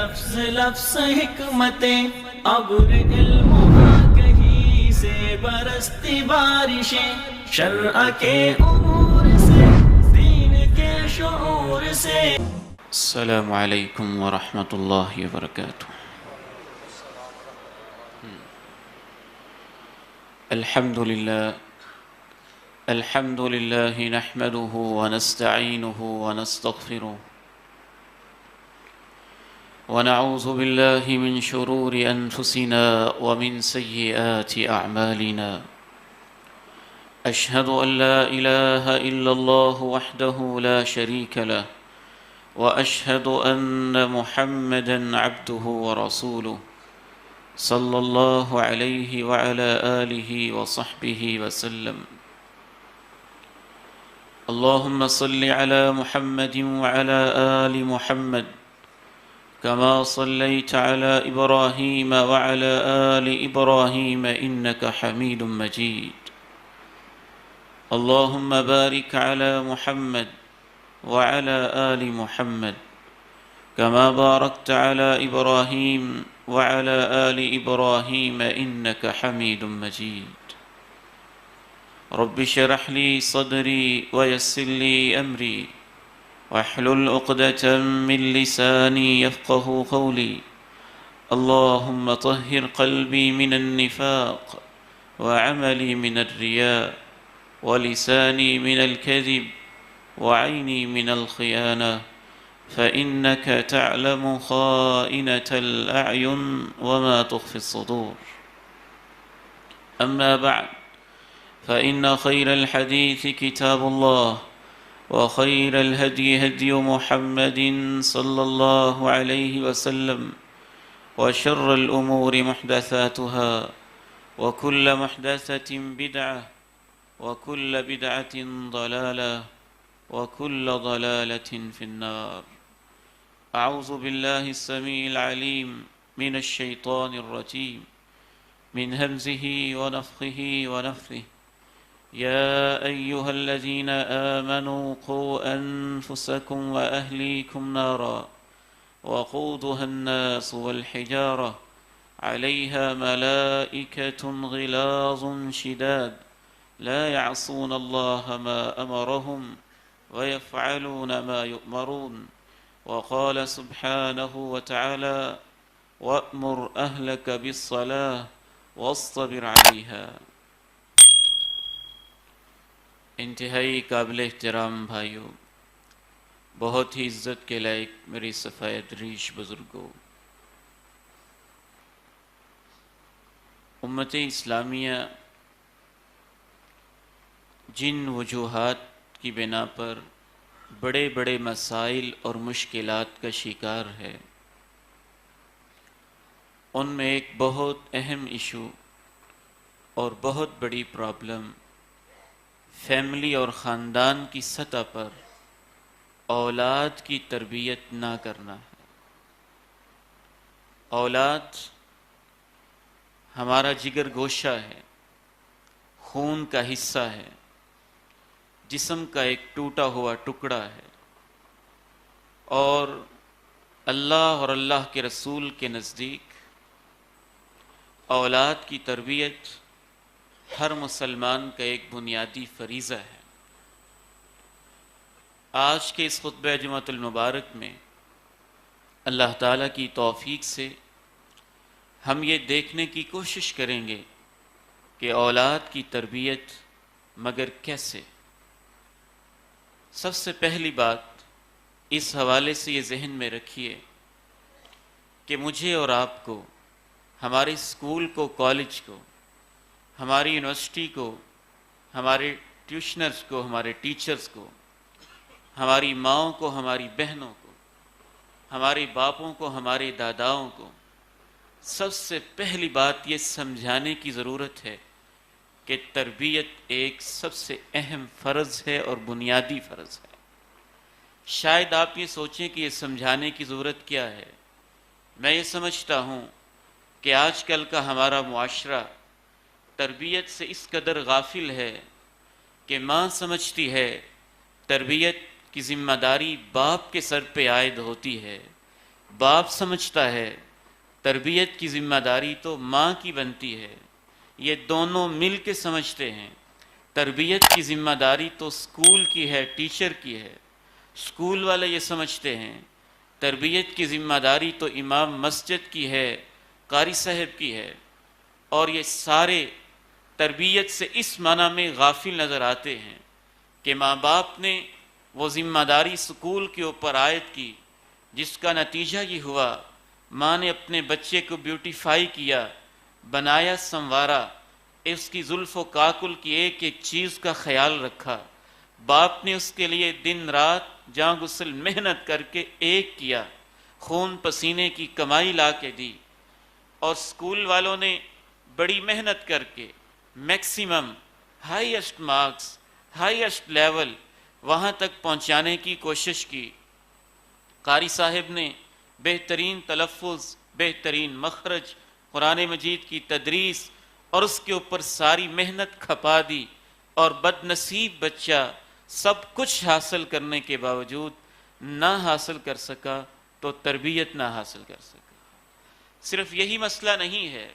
لفظ لفظ حکمتیں ابر علم کہیں سے برستی بارشیں شرع کے امور سے دین کے شعور سے. السلام علیکم ورحمۃ اللہ وبرکاتہ. الحمد لله نحمده ونستعينه ونستغفره ونعوذ بالله من شرور أنفسنا ومن سيئات أعمالنا. أشهد أن لا إله إلا الله وحده لا شريك له وأشهد أن محمدًا عبده ورسوله صلى الله عليه وعلى آله وصحبه وسلم. اللهم صل على محمد وعلى آل محمد كما صليت على إبراهيم وعلى آل إبراهيم إنك حميد مجيد. اللهم بارك على محمد وعلى آل محمد كما باركت على إبراهيم وعلى آل إبراهيم إنك حميد مجيد. رب اشرح لي صدري ويسر لي أمري واحلل عقدة من لساني يفقه قولي. اللهم طهر قلبي من النفاق وعملي من الرياء ولساني من الكذب وعيني من الخيانة فإنك تعلم خائنة الأعين وما تخفي الصدور. أما بعد فإن خير الحديث كتاب الله وخير الهدي هدي محمد صلى الله عليه وسلم وشر الأمور محدثاتها وكل محدثة بدعة وكل بدعة ضلالة وكل ضلالة في النار. أعوذ بالله السميع العليم من الشيطان الرجيم من همزه ونفخه ونفثه. يا أيها الذين آمنوا قوا أنفسكم وأهليكم نارا وقودها الناس والحجارة عليها ملائكة غلاظ شداد لا يعصون الله ما أمرهم ويفعلون ما يؤمرون. وقال سبحانه وتعالى وأمر أهلك بالصلاة واصطبر عليها. انتہائی قابل احترام بھائیوں، بہت ہی عزت کے لائق میری سفید ریش بزرگوں، امت اسلامیہ جن وجوہات کی بنا پر بڑے بڑے مسائل اور مشکلات کا شکار ہے، ان میں ایک بہت اہم ایشو اور بہت بڑی پرابلم فیملی اور خاندان کی سطح پر اولاد کی تربیت نہ کرنا ہے. اولاد ہمارا جگر گوشہ ہے، خون کا حصہ ہے، جسم کا ایک ٹوٹا ہوا ٹکڑا ہے، اور اللہ اور اللہ کے رسول کے نزدیک اولاد کی تربیت ہر مسلمان کا ایک بنیادی فریضہ ہے. آج کے اس خطبہ جمعۃ المبارک میں اللہ تعالیٰ کی توفیق سے ہم یہ دیکھنے کی کوشش کریں گے کہ اولاد کی تربیت مگر کیسے. سب سے پہلی بات اس حوالے سے یہ ذہن میں رکھیے کہ مجھے اور آپ کو، ہمارے اسکول کو، کالج کو، ہماری یونیورسٹی کو، ہمارے ٹیوشنرز کو، ہمارے ٹیچرز کو، ہماری ماؤں کو، ہماری بہنوں کو، ہمارے باپوں کو، ہمارے داداؤں کو سب سے پہلی بات یہ سمجھانے کی ضرورت ہے کہ تربیت ایک سب سے اہم فرض ہے اور بنیادی فرض ہے. شاید آپ یہ سوچیں کہ یہ سمجھانے کی ضرورت کیا ہے. میں یہ سمجھتا ہوں کہ آج کل کا ہمارا معاشرہ تربیت سے اس قدر غافل ہے کہ ماں سمجھتی ہے تربیت کی ذمہ داری باپ کے سر پہ عائد ہوتی ہے، باپ سمجھتا ہے تربیت کی ذمہ داری تو ماں کی بنتی ہے، یہ دونوں مل کے سمجھتے ہیں تربیت کی ذمہ داری تو اسکول کی ہے، ٹیچر کی ہے۔ اسکول والے یہ سمجھتے ہیں تربیت کی ذمہ داری تو امام مسجد کی ہے، قاری صاحب کی ہے، اور یہ سارے تربیت سے اس معنی میں غافل نظر آتے ہیں کہ ماں باپ نے وہ ذمہ داری اسکول کے اوپر عائد کی، جس کا نتیجہ یہ ہوا ماں نے اپنے بچے کو بیوٹیفائی کیا، بنایا، سنوارا، اس کی زلف و کاکل کی ایک ایک چیز کا خیال رکھا، باپ نے اس کے لیے دن رات جاں غسل محنت کر کے ایک کیا، خون پسینے کی کمائی لا کے دی، اور اسکول والوں نے بڑی محنت کر کے maximum highest marks, highest level وہاں تک پہنچانے کی کوشش کی۔ قاری صاحب نے بہترین تلفظ، بہترین مخرج، قرآن مجید کی تدریس اور اس کے اوپر ساری محنت کھپا دی، اور بد نصیب بچہ سب کچھ حاصل کرنے کے باوجود نہ حاصل کر سکا تو تربیت نہ حاصل کر سکا۔ صرف یہی مسئلہ نہیں ہے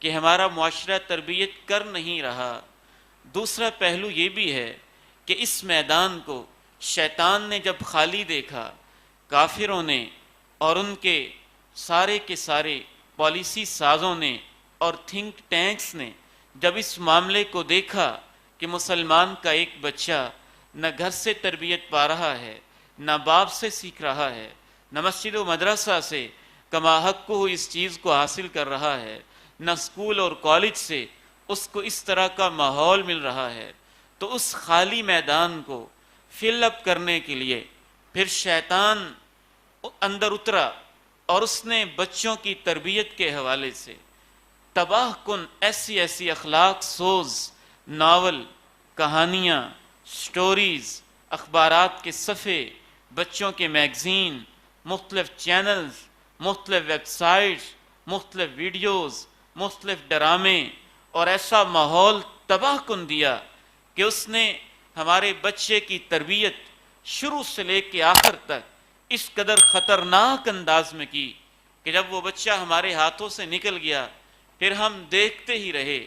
کہ ہمارا معاشرہ تربیت کر نہیں رہا، دوسرا پہلو یہ بھی ہے کہ اس میدان کو شیطان نے جب خالی دیکھا، کافروں نے اور ان کے سارے پالیسی سازوں نے اور تھنک ٹینکس نے جب اس معاملے کو دیکھا کہ مسلمان کا ایک بچہ نہ گھر سے تربیت پا رہا ہے، نہ باپ سے سیکھ رہا ہے، نہ مسجد و مدرسہ سے کما حق کو اس چیز کو حاصل کر رہا ہے، نہ اسکول اور کالج سے اس کو اس طرح کا ماحول مل رہا ہے، تو اس خالی میدان کو فل اپ کرنے کے لیے پھر شیطان اندر اترا، اور اس نے بچوں کی تربیت کے حوالے سے تباہ کن ایسی اخلاق سوز ناول، کہانیاں، سٹوریز، اخبارات کے صفحے، بچوں کے میگزین، مختلف چینلز، مختلف ویب سائٹس، مختلف ویڈیوز، مختلف ڈرامے، اور ایسا ماحول تباہ کن دیا کہ اس نے ہمارے بچے کی تربیت شروع سے لے کے آخر تک اس قدر خطرناک انداز میں کی کہ جب وہ بچہ ہمارے ہاتھوں سے نکل گیا پھر ہم دیکھتے ہی رہے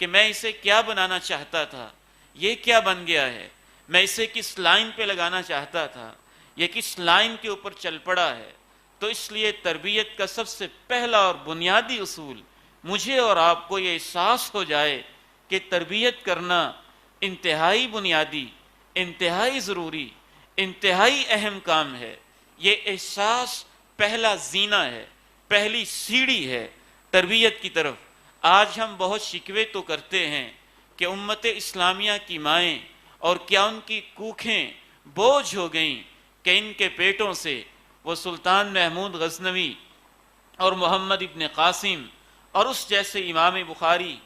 کہ میں اسے کیا بنانا چاہتا تھا، یہ کیا بن گیا ہے، میں اسے کس لائن پہ لگانا چاہتا تھا، یہ کس لائن کے اوپر چل پڑا ہے۔ تو اس لیے تربیت کا سب سے پہلا اور بنیادی اصول مجھے اور آپ کو یہ احساس ہو جائے کہ تربیت کرنا انتہائی بنیادی، انتہائی ضروری، انتہائی اہم کام ہے۔ یہ احساس پہلا زینہ ہے، پہلی سیڑھی ہے تربیت کی طرف۔ آج ہم بہت شکوے تو کرتے ہیں کہ امت اسلامیہ کی مائیں اور کیا ان کی کوکھیں بوجھ ہو گئیں کہ ان کے پیٹوں سے وہ سلطان محمود غزنوی اور محمد ابن قاسم اور اس جیسے امام بخاری،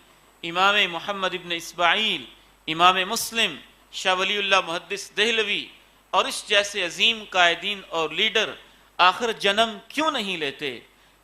امام محمد ابن اسماعیل، امام مسلم، شاہ ولی اللہ محدث دہلوی اور اس جیسے عظیم قائدین اور لیڈر آخر جنم کیوں نہیں لیتے؟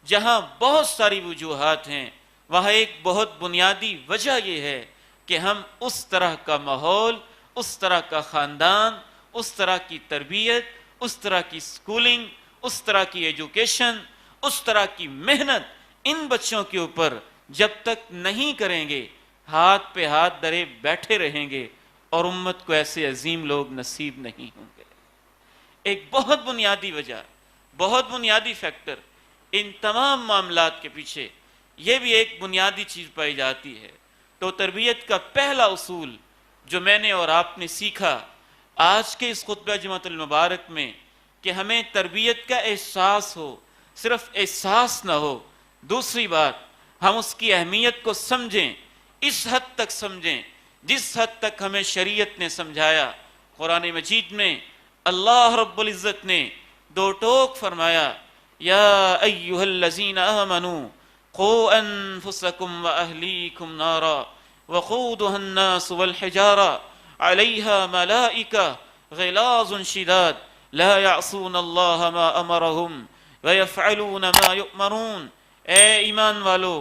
جہاں بہت ساری وجوہات ہیں، وہاں ایک بہت بنیادی وجہ یہ ہے کہ ہم اس طرح کا ماحول، اس طرح کا خاندان، اس طرح کی تربیت، اس طرح کی سکولنگ، اس طرح کی ایجوکیشن، اس طرح کی محنت ان بچوں کے اوپر جب تک نہیں کریں گے، ہاتھ پہ ہاتھ دھرے بیٹھے رہیں گے اور امت کو ایسے عظیم لوگ نصیب نہیں ہوں گے۔ ایک بہت بنیادی وجہ، بہت بنیادی فیکٹر، ان تمام معاملات کے پیچھے یہ بھی ایک بنیادی چیز پائی جاتی ہے۔ تو تربیت کا پہلا اصول جو میں نے اور آپ نے سیکھا آج کے اس خطبہ جمعۃ المبارک میں کہ ہمیں تربیت کا احساس ہو، صرف احساس نہ ہو، دوسری بات ہم اس کی اہمیت کو سمجھیں، اس حد تک سمجھیں جس حد تک ہمیں شریعت نے سمجھایا۔ قرآن مجید میں اللہ رب العزت نے دو ٹوک فرمایا، یا ایہا الذین آمنوا قوا انفسکم واہلیکم نارا وقودها الناس والحجارہ علیہا ملائکہ غلاظ شداد لا یعصون اللہ ما امرہم ویفعلون ما یؤمرون۔ اے ایمان والو،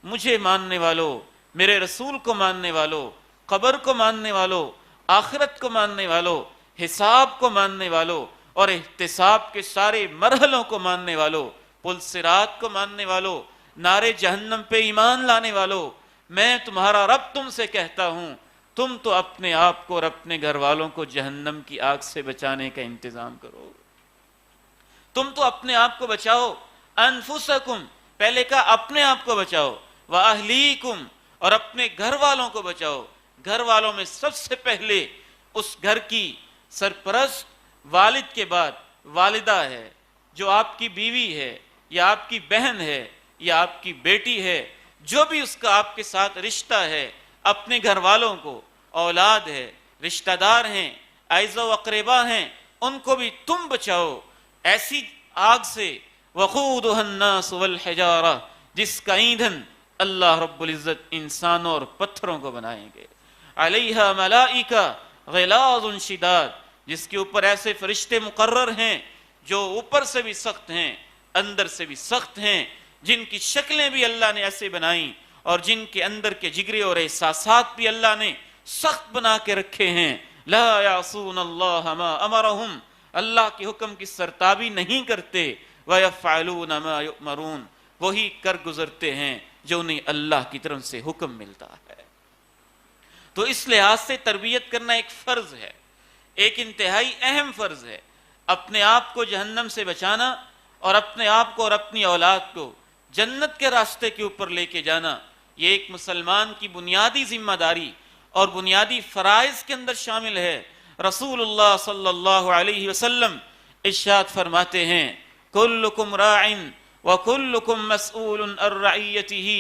مجھے ماننے والو، میرے رسول کو ماننے والو، قبر کو ماننے والو، آخرت کو ماننے والو، حساب کو ماننے والو اور احتساب کے سارے مرحلوں کو ماننے والو، پل صراط کو ماننے والو، نارے جہنم پہ ایمان لانے والو، میں تمہارا رب تم سے کہتا ہوں تم تو اپنے آپ کو اور اپنے گھر والوں کو جہنم کی آگ سے بچانے کا انتظام کرو، تم تو اپنے آپ کو بچاؤ، انفسکم پہلے کہا اپنے آپ کو بچاؤ، واہلیکم اور اپنے گھر والوں کو بچاؤ، گھر والوں میں سب سے پہلے اس گھر کی سرپرست والد کے بعد والدہ ہے، جو آپ کی بیوی ہے یا آپ کی بہن ہے یا آپ کی بیٹی ہے، جو بھی اس کا آپ کے ساتھ رشتہ ہے، اپنے گھر والوں کو، اولاد ہے، رشتہ دار ہیں، اعزا و اقربا ہیں، ان کو بھی تم بچاؤ ایسی آگ سے، وقودها الناس والحجارہ جس کا ایندھن اللہ رب العزت انسانوں اور پتھروں کو بنائیں گے، علیہا ملائکہ غلاظ شداد جس کے اوپر ایسے فرشتے مقرر ہیں جو اوپر سے بھی سخت ہیں اندر سے بھی سخت ہیں، جن کی شکلیں بھی اللہ نے ایسے بنائیں اور جن کے اندر کے جگرے اور احساسات بھی اللہ نے سخت بنا کے رکھے ہیں، لا یعصون اللہ ما امرہم اللہ کے حکم کی سرتابی نہیں کرتے، وَيَفْعَلُونَ مَا يُؤْمَرُونَ وہی کر گزرتے ہیں جو انہیں اللہ کی طرف سے حکم ملتا ہے۔ تو اس لحاظ سے تربیت کرنا ایک فرض ہے، ایک انتہائی اہم فرض ہے، اپنے آپ کو جہنم سے بچانا اور اپنے آپ کو اور اپنی اولاد کو جنت کے راستے کے اوپر لے کے جانا، یہ ایک مسلمان کی بنیادی ذمہ داری اور بنیادی فرائض کے اندر شامل ہے۔ رسول اللہ صلی اللہ علیہ وسلم ارشاد فرماتے ہیں کلکم راع وکلکم مسئول عن رعیتہ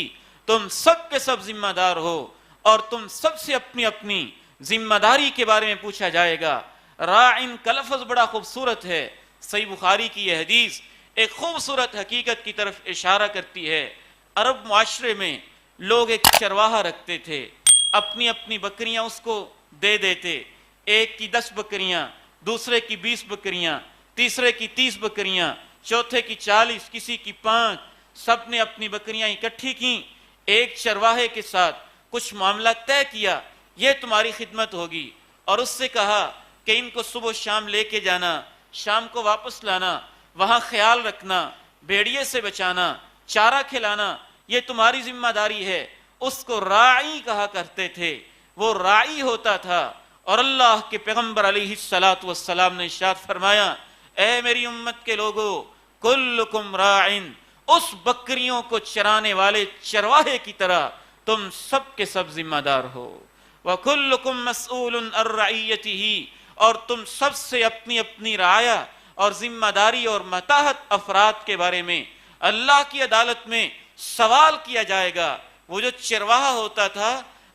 تم سب کے سب ذمہ دار ہو اور تم سب سے اپنی اپنی ذمہ داری کے بارے میں پوچھا جائے گا۔ راعن کا لفظ بڑا خوبصورت ہے، صحیح بخاری کی یہ حدیث ایک خوبصورت حقیقت کی طرف اشارہ کرتی ہے۔ عرب معاشرے میں لوگ ایک چرواہا رکھتے تھے، اپنی اپنی بکریاں اس کو دے دیتے، ایک کی 10 بکریاں، دوسرے کی 20 بکریاں، تیسرے کی 30 بکریاں، چوتھے کی 40، کسی کی 5، سب نے اپنی بکریاں اکٹھی کیں، ایک چرواہے کے ساتھ کچھ معاملہ طے کیا، یہ تمہاری خدمت ہوگی، اور اس سے کہا کہ ان کو صبح شام لے کے جانا، شام کو واپس لانا، وہاں خیال رکھنا، بھیڑیے سے بچانا، چارہ کھلانا، یہ تمہاری ذمہ داری ہے۔ اس کو راعی کہا کرتے تھے، وہ راعی ہوتا تھا، اور اللہ کے پیغمبر علیہ السلام نے ارشاد فرمایا اے میری امت کے لوگو کلکم راعن اس بکریوں کو چرانے والے چرواہے کی طرح تم سب کے سب ذمہ دار ہو، وَكُلُّكُمْ مَسْئُولٌ عَن رَعِيَّتِهِ اور تم سب سے اپنی اپنی رعایا اور ذمہ داری اور متاحت افراد کے بارے میں اللہ کی عدالت میں سوال کیا جائے گا۔ وہ جو چرواہا ہوتا تھا،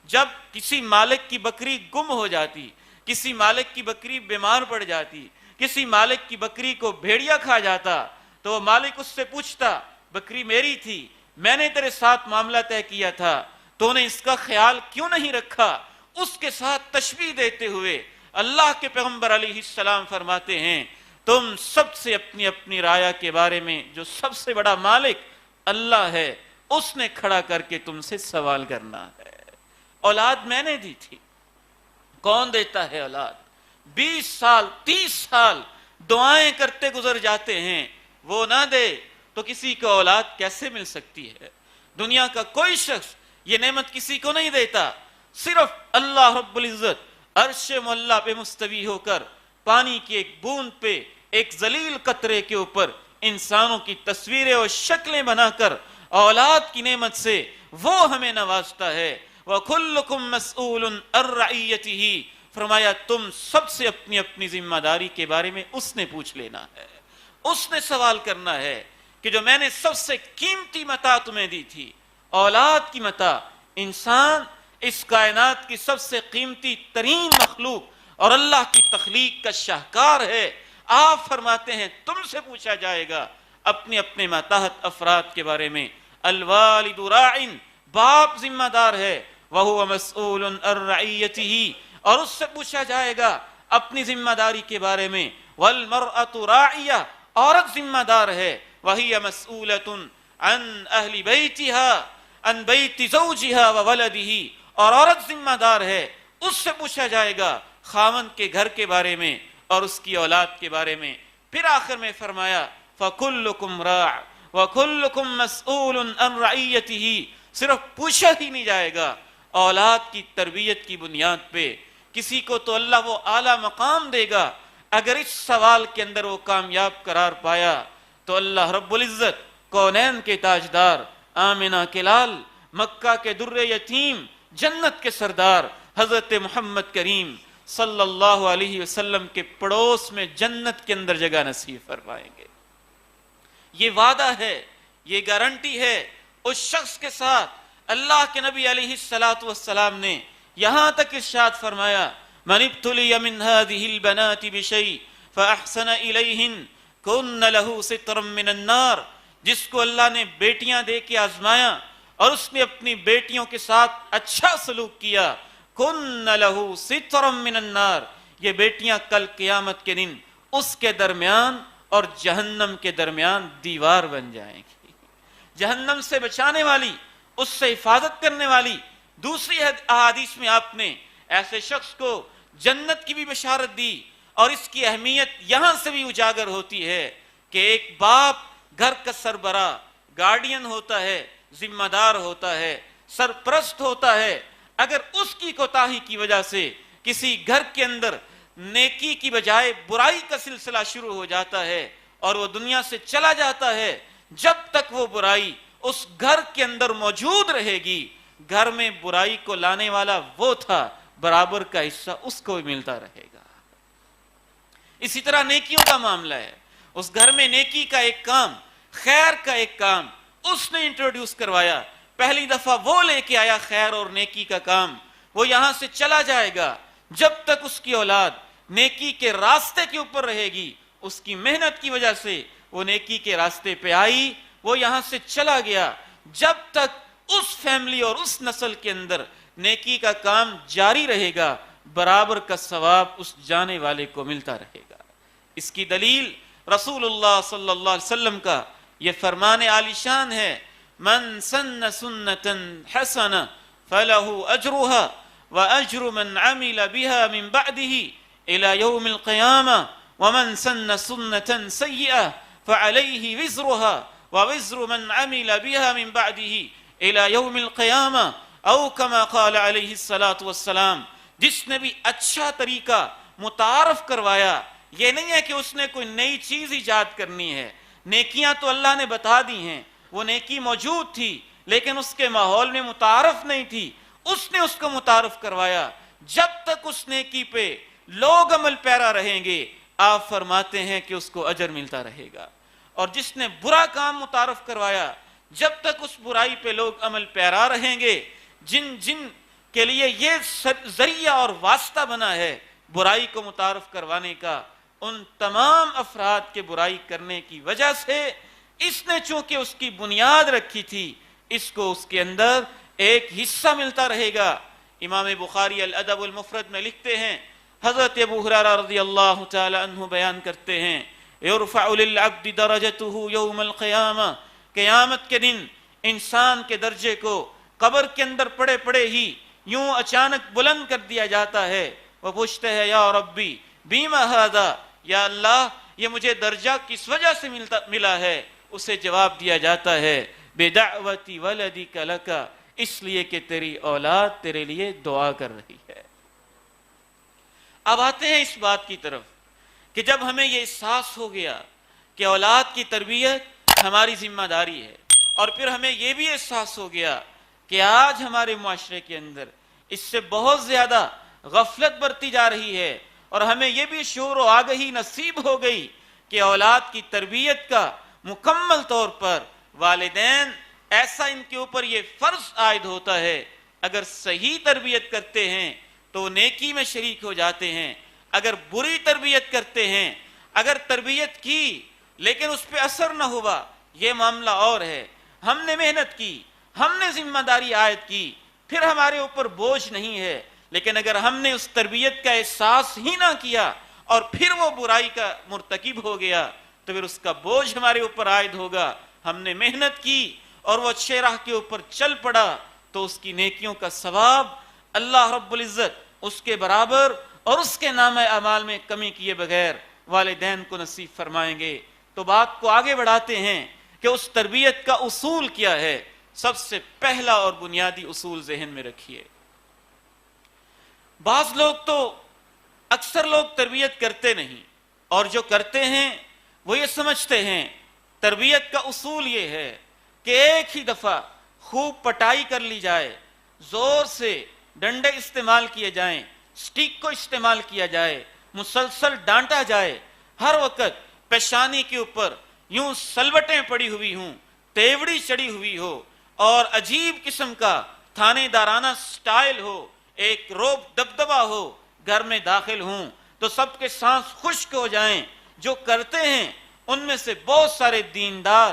جب کسی مالک کی بکری گم ہو جاتی، کسی مالک کی بکری بیمار پڑ جاتی، کسی مالک کی بکری کو بھیڑیا کھا جاتا، تو وہ مالک اس سے پوچھتا بکری میری تھی، میں نے تیرے ساتھ معاملہ طے کیا تھا، تو نے اس کا خیال کیوں نہیں رکھا؟ اس کے ساتھ تشبیہ دیتے ہوئے اللہ کے پیغمبر علیہ السلام فرماتے ہیں تم سب سے اپنی اپنی رعایا کے بارے میں جو سب سے بڑا مالک اللہ ہے اس نے کھڑا کر کے تم سے سوال کرنا ہے۔ اولاد میں نے دی تھی، کون دیتا ہے اولاد؟ 20 سال 30 سال دعائیں کرتے گزر جاتے ہیں، وہ نہ دے تو کسی کو اولاد کیسے مل سکتی ہے؟ دنیا کا کوئی شخص یہ نعمت کسی کو نہیں دیتا، صرف اللہ رب العزت عرش معلیٰ پہ مستوی ہو کر پانی کی ایک بوند پہ ایک ذلیل قطرے کے اوپر انسانوں کی تصویریں اور شکلیں بنا کر اولاد کی نعمت سے وہ ہمیں نوازتا ہے۔ وَكُلُّكُمْ مَسْئُولٌ عَن رَعِيَّتِهِ فرمایا تم سب سے اپنی اپنی ذمہ داری کے بارے میں اس نے پوچھ لینا ہے، اس نے سوال کرنا ہے کہ جو میں نے سب سے قیمتی متاع تمہیں دی تھی، اولاد کی متاع، انسان اس کائنات کی سب سے قیمتی ترین مخلوق اور اللہ کی تخلیق کا شاہکار ہے، آپ فرماتے ہیں تم سے پوچھا جائے گا اپنے اپنے ماتحت افراد کے بارے میں۔ الوالد راعن باپ ذمہ دار ہے، وَهُوَ مَسْئُولٌ عَن رَعِيَّتِهِ اور اس سے پوچھا جائے گا اپنی ذمہ داری کے بارے میں۔ وَالْمَرْأَةُ رَاعِيَةٌ عورت ذمہ دار ہے، وَهِيَ مَسْئُولَةٌ عَنْ أَهْلِ بَيْتِهَا عَنْ بَيْتِ زَوْجِهَا وَوَلَدِهِ اور عورت ذمہ دار ہے، اس سے پوچھا جائے گا خاوند کے گھر کے بارے میں اور اس کی اولاد کے بارے میں۔ پھر آخر میں فرمایا فَكُلُّكُمْ رَاعٍ وَكُلُّكُمْ مَسْئُولٌ عَنْ رَعِيَّتِهِ، صرف پوچھا ہی نہیں جائے گا اولاد کی تربیت کی بنیاد پہ۔ کسی کو تو اللہ وہ اعلیٰ مقام دے گا اگر اس سوال کے اندر وہ کامیاب قرار پایا، تو اللہ رب العزت کونین کے تاجدار، آمنہ کے لال، مکہ کے در یتیم، جنت کے سردار حضرت محمد کریم صلی اللہ علیہ وسلم کے پڑوس میں جنت کے اندر جگہ نصیب فرمائیں گے۔ یہ وعدہ ہے، یہ گارنٹی ہے اس شخص کے ساتھ۔ اللہ کے نبی علیہ السلام نے یہاں تک ارشاد فرمایا، من ابتلی من هذه البنات بشیء فاحسن الیہن کن لہ سترا من النار، جس کو اللہ نے بیٹیاں دے کے آزمایا اور اس نے اپنی بیٹیوں کے ساتھ اچھا سلوک کیا، کن لہ سترا من النار، یہ بیٹیاں کل قیامت کے دن اس کے درمیان اور جہنم کے درمیان دیوار بن جائیں گی، جہنم سے بچانے والی، اس سے حفاظت کرنے والی۔ دوسری احادیث میں آپ نے ایسے شخص کو جنت کی بھی بشارت دی، اور اس کی اہمیت یہاں سے بھی اجاگر ہوتی ہے کہ ایک باپ گھر کا سربراہ، گارڈین ہوتا ہے، ذمہ دار ہوتا ہے، سرپرست ہوتا ہے، اگر اس کی کوتاہی کی وجہ سے کسی گھر کے اندر نیکی کی بجائے برائی کا سلسلہ شروع ہو جاتا ہے اور وہ دنیا سے چلا جاتا ہے، جب تک وہ برائی اس گھر کے اندر موجود رہے گی، گھر میں برائی کو لانے والا وہ تھا، برابر کا حصہ اس کو بھی ملتا رہے گا۔ اسی طرح نیکیوں کا معاملہ ہے، اس گھر میں نیکی کا ایک کام، خیر کا ایک کام اس نے انٹروڈیوس کروایا، پہلی دفعہ وہ لے کے آیا خیر اور نیکی کا کام، وہ یہاں سے چلا جائے گا، جب تک اس کی اولاد نیکی کے راستے کے اوپر رہے گی، اس کی محنت کی وجہ سے وہ نیکی کے راستے پہ آئی، وہ یہاں سے چلا گیا، جب تک اس فیملی اور اس نسل کے اندر نیکی کا کام جاری رہے گا، برابر کا ثواب اس جانے والے کو ملتا رہے گا۔ اس کی دلیل رسول اللہ صلی اللہ علیہ وسلم کا یہ فرمان عالی شان ہے، من سن سنتا حسنہ فلہ اجرها واجر من عمل بها من بعده الى يوم القيامة ومن سن سنتا سيئة فعليه وزرها ووزر من عمل بها من بعده الى يوم القيامة او كما قال علیہ الصلاۃ والسلام۔ جس نے بھی اچھا طریقہ متعارف کروایا، یہ نہیں ہے کہ اس نے کوئی نئی چیز ایجاد کرنی ہے، نیکیاں تو اللہ نے بتا دی ہیں، وہ نیکی موجود تھی لیکن اس کے ماحول میں متعارف نہیں تھی، اس نے اس کو متعارف کروایا، جب تک اس نیکی پہ لوگ عمل پیرا رہیں گے، آپ فرماتے ہیں کہ اس کو اجر ملتا رہے گا۔ اور جس نے برا کام متعارف کروایا، جب تک اس برائی پہ لوگ عمل پیرا رہیں گے، جن کے لیے یہ ذریعہ اور واسطہ بنا ہے برائی کو متعارف کروانے کا، ان تمام افراد کے برائی کرنے کی وجہ سے اس نے چونکہ اس کی بنیاد رکھی تھی، اس کو اس کے اندر ایک حصہ ملتا رہے گا۔ امام بخاری الادب المفرد میں لکھتے ہیں، حضرت ابو ہریرہ رضی اللہ تعالی عنہ بیان کرتے ہیں، یرفع للعبد درجته یوم القیامہ، قیامت کے دن انسان کے درجے کو قبر کے اندر پڑے پڑے ہی یوں اچانک بلند کر دیا جاتا ہے، وہ پوچھتے ہیں یا ربی بیما ھذا، یا اللہ یہ مجھے درجہ کس وجہ سے ملا ہے؟ اسے جواب دیا جاتا ہے بدعوت ولدک لک، اس لیے کہ تیری اولاد تیرے لیے دعا کر رہی ہے۔ اب آتے ہیں اس بات کی طرف کہ جب ہمیں یہ احساس ہو گیا کہ اولاد کی تربیت ہماری ذمہ داری ہے، اور پھر ہمیں یہ بھی احساس ہو گیا کہ آج ہمارے معاشرے کے اندر اس سے بہت زیادہ غفلت برتی جا رہی ہے، اور ہمیں یہ بھی شعور و آگہی نصیب ہو گئی کہ اولاد کی تربیت کا مکمل طور پر والدین ایسا ان کے اوپر یہ فرض عائد ہوتا ہے، اگر صحیح تربیت کرتے ہیں تو نیکی میں شریک ہو جاتے ہیں، اگر بری تربیت کرتے ہیں، اگر تربیت کی لیکن اس پہ اثر نہ ہوا، یہ معاملہ اور ہے۔ ہم نے محنت کی، ہم نے ذمہ داری عائد کی، پھر ہمارے اوپر بوجھ نہیں ہے، لیکن اگر ہم نے اس تربیت کا احساس ہی نہ کیا اور پھر وہ برائی کا مرتکب ہو گیا تو پھر اس کا بوجھ ہمارے اوپر عائد ہوگا۔ ہم نے محنت کی اور وہ اچھے راہ کے اوپر چل پڑا تو اس کی نیکیوں کا ثواب اللہ رب العزت اس کے برابر اور اس کے نامہ اعمال میں کمی کیے بغیر والدین کو نصیب فرمائیں گے۔ تو بات کو آگے بڑھاتے ہیں کہ اس تربیت کا اصول کیا ہے، سب سے پہلا اور بنیادی اصول ذہن میں رکھیے۔ بعض لوگ تو اکثر لوگ تربیت کرتے نہیں، اور جو کرتے ہیں وہ یہ سمجھتے ہیں تربیت کا اصول یہ ہے کہ ایک ہی دفعہ خوب پٹائی کر لی جائے، زور سے ڈنڈے استعمال کیے جائیں، سٹک کو استعمال کیا جائے، مسلسل ڈانٹا جائے، ہر وقت پیشانی کے اوپر یوں سلوٹیں پڑی ہوئی ہوں، تیوڑی چڑی ہوئی ہو، اور عجیب قسم کا تھانے دارانہ سٹائل ہو، ایک روب دبدبا ہو، گھر میں داخل ہوں تو سب کے سانس خشک ہو جائیں۔ جو کرتے ہیں ان میں سے بہت سارے دیندار،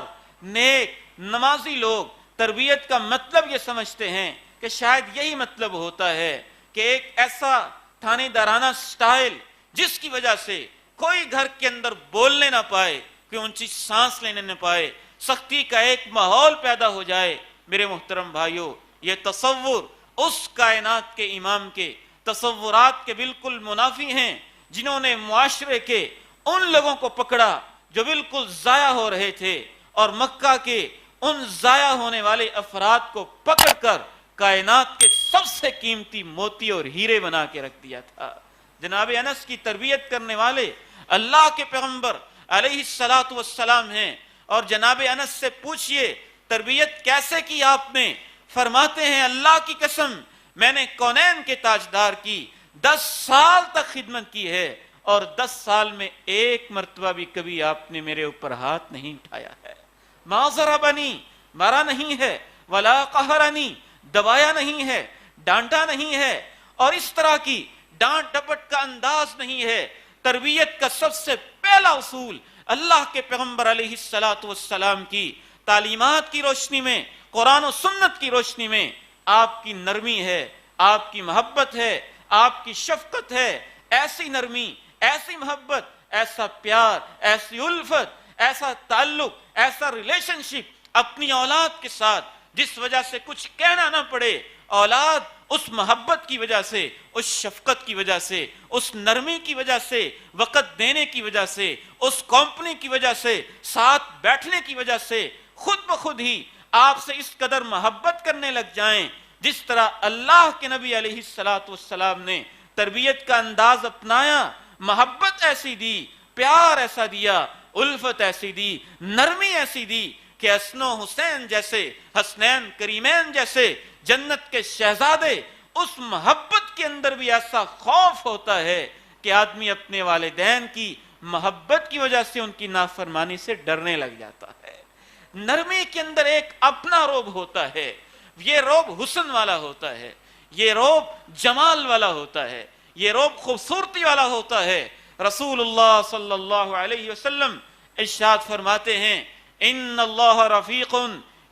نیک، نمازی لوگ تربیت کا مطلب یہ سمجھتے ہیں کہ شاید یہی مطلب ہوتا ہے کہ ایک ایسا تھانے دارانہ سٹائل جس کی وجہ سے کوئی گھر کے اندر بولنے نہ پائے، کوئی اونچی سانس لینے نہ پائے، سختی کا ایک ماحول پیدا ہو جائے۔ میرے محترم بھائیوں، یہ تصور اس کائنات کے امام کے تصورات کے بالکل منافی ہیں جنہوں نے معاشرے کے ان لوگوں کو پکڑا جو بالکل ضائع ہو رہے تھے، اور مکہ کے ان ضائع ہونے والے افراد کو پکڑ کر کائنات کے سب سے قیمتی موتی اور ہیرے بنا کے رکھ دیا تھا۔ جناب انس کی تربیت کرنے والے اللہ کے پیغمبر علیہ الصلاۃ والسلام ہیں، اور جناب انس سے پوچھئے تربیت کیسے کی آپ نے؟ فرماتے ہیں اللہ کی قسم میں نے کونین کے تاجدار کی 10 سال تک خدمت کی ہے، اور 10 سال میں ایک مرتبہ بھی کبھی آپ نے میرے اوپر ہاتھ نہیں اٹھایا ہے۔ ما ضربنی، مارا نہیں ہے، ولا قہرنی، دبایا نہیں ہے، ڈانٹا نہیں ہے، اور اس طرح کی ڈانٹ ڈپٹ کا انداز نہیں ہے۔ تربیت کا سب سے پہلا اصول اللہ کے پیغمبر علیہ الصلاۃ والسلام کی تعلیمات کی روشنی میں، قرآن و سنت کی روشنی میں آپ کی نرمی ہے، آپ کی محبت ہے، آپ کی شفقت ہے۔ ایسی نرمی، ایسی محبت، ایسا پیار، ایسی الفت، ایسا تعلق، ایسا ریلیشن شپ اپنی اولاد کے ساتھ جس وجہ سے کچھ کہنا نہ پڑے، اولاد اس محبت کی وجہ سے، اس شفقت کی وجہ سے، اس نرمی کی وجہ سے، وقت دینے کی وجہ سے، اس کمپنی کی وجہ سے، ساتھ بیٹھنے کی وجہ سے خود بخود ہی آپ سے اس قدر محبت کرنے لگ جائیں جس طرح اللہ کے نبی علیہ الصلاۃ والسلام نے تربیت کا انداز اپنایا، محبت ایسی دی، پیار ایسا دیا، الفت ایسی دی، نرمی ایسی دی کہ حسن و حسین جیسے، حسنین کریمین جیسے جنت کے شہزادے، اس محبت کے اندر بھی ایسا خوف ہوتا ہے کہ آدمی اپنے والدین کی محبت کی وجہ سے ان کی نافرمانی سے ڈرنے لگ جاتا ہے۔ نرمی کے اندر ایک اپنا روب ہوتا ہے، یہ روب حسن والا ہوتا ہے، یہ روب جمال والا ہوتا ہے، یہ روب خوبصورتی والا ہوتا ہے۔ رسول اللہ صلی اللہ علیہ وسلم ارشاد فرماتے ہیں ان اللہ رفیق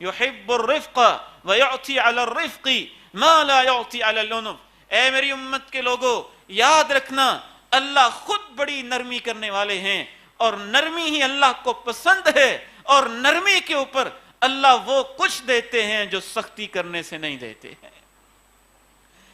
یحب الرفق ویعطی علی الرفق ما لا یعطی علی العنف۔ اے میری امت کے لوگوں، یاد رکھنا اللہ خود بڑی نرمی کرنے والے ہیں، اور نرمی ہی اللہ کو پسند ہے، اور نرمی کے اوپر اللہ وہ کچھ دیتے ہیں جو سختی کرنے سے نہیں دیتے ہیں۔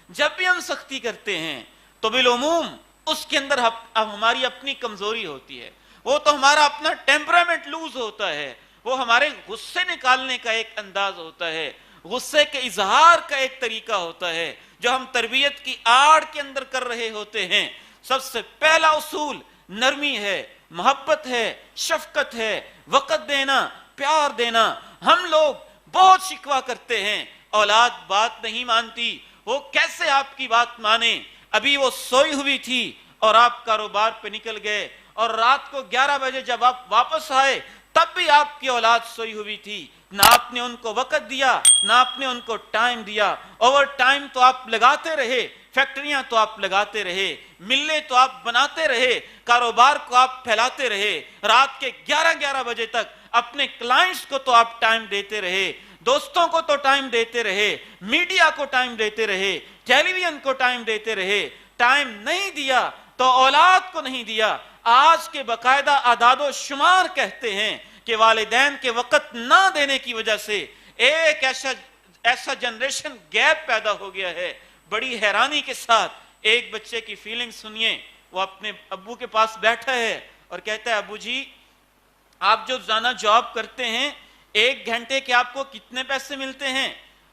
جب بھی ہم سختی کرتے ہیں تو بالعموم اس کے اندر ہماری اپنی کمزوری ہوتی ہے، وہ تو ہمارا اپنا ٹیمپرامنٹ لوز ہوتا ہے، وہ ہمارے غصے نکالنے کا ایک انداز ہوتا ہے، غصے کے اظہار کا ایک طریقہ ہوتا ہے جو ہم تربیت کی آڑ کے اندر کر رہے ہوتے ہیں۔ سب سے پہلا اصول نرمی ہے، محبت ہے، شفقت ہے، وقت دینا، پیار دینا۔ ہم لوگ بہت شکوہ کرتے ہیں اولاد بات نہیں مانتی، وہ کیسے آپ کی بات مانے؟ ابھی وہ سوئی ہوئی تھی اور آپ کاروبار پہ نکل گئے، اور رات کو 11 بجے جب آپ واپس آئے تب بھی آپ کی اولاد سوئی ہوئی تھی، نہ آپ نے ان کو وقت دیا، نہ آپ نے ان کو ٹائم دیا۔ اوور ٹائم تو آپ لگاتے رہے، فیکٹریاں تو آپ لگاتے رہے، ملیں تو آپ بناتے رہے، کاروبار کو آپ پھیلاتے رہے، رات کے 11 بجے تک اپنے کلائنٹس کو تو آپ ٹائم دیتے رہے، دوستوں کو تو ٹائم دیتے رہے، میڈیا کو ٹائم دیتے رہے، ٹیلی ویژن کو ٹائم دیتے رہے۔ ٹائم نہیں دیا تو اولاد کو نہیں دیا۔ آج کے باقاعدہ اعداد و شمار کہتے ہیں کہ والدین کے وقت نہ دینے کی وجہ سے ایک ایسا جنریشن گیپ پیدا ہو گیا ہے۔ بڑی حیرانی کے ساتھ ایک بچے کی فیلنگ سنیے، وہ اپنے ابو کے پاس بیٹھا ہے اور کہتا ہے ابو جی آپ جو زانا جاب کرتے ہیں 1 گھنٹے کے آپ کو کتنے پیسے ملتے ہیں؟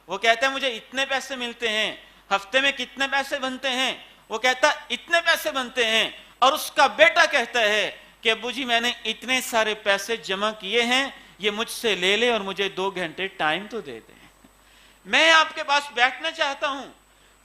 وہ کہتا ہے مجھے اتنے پیسے ملتے ہیں۔ ہفتے میں کتنے پیسے بنتے ہیں؟ وہ کہتا ہے اتنے پیسے بنتے ہیں۔ اور اس کا بیٹا کہتا ہے کہ ابو جی میں نے اتنے سارے پیسے جمع کیے ہیں، یہ مجھ سے لے لے اور مجھے 2 گھنٹے ٹائم تو دے دیں۔ میں آپ کے پاس بیٹھنا چاہتا ہوں۔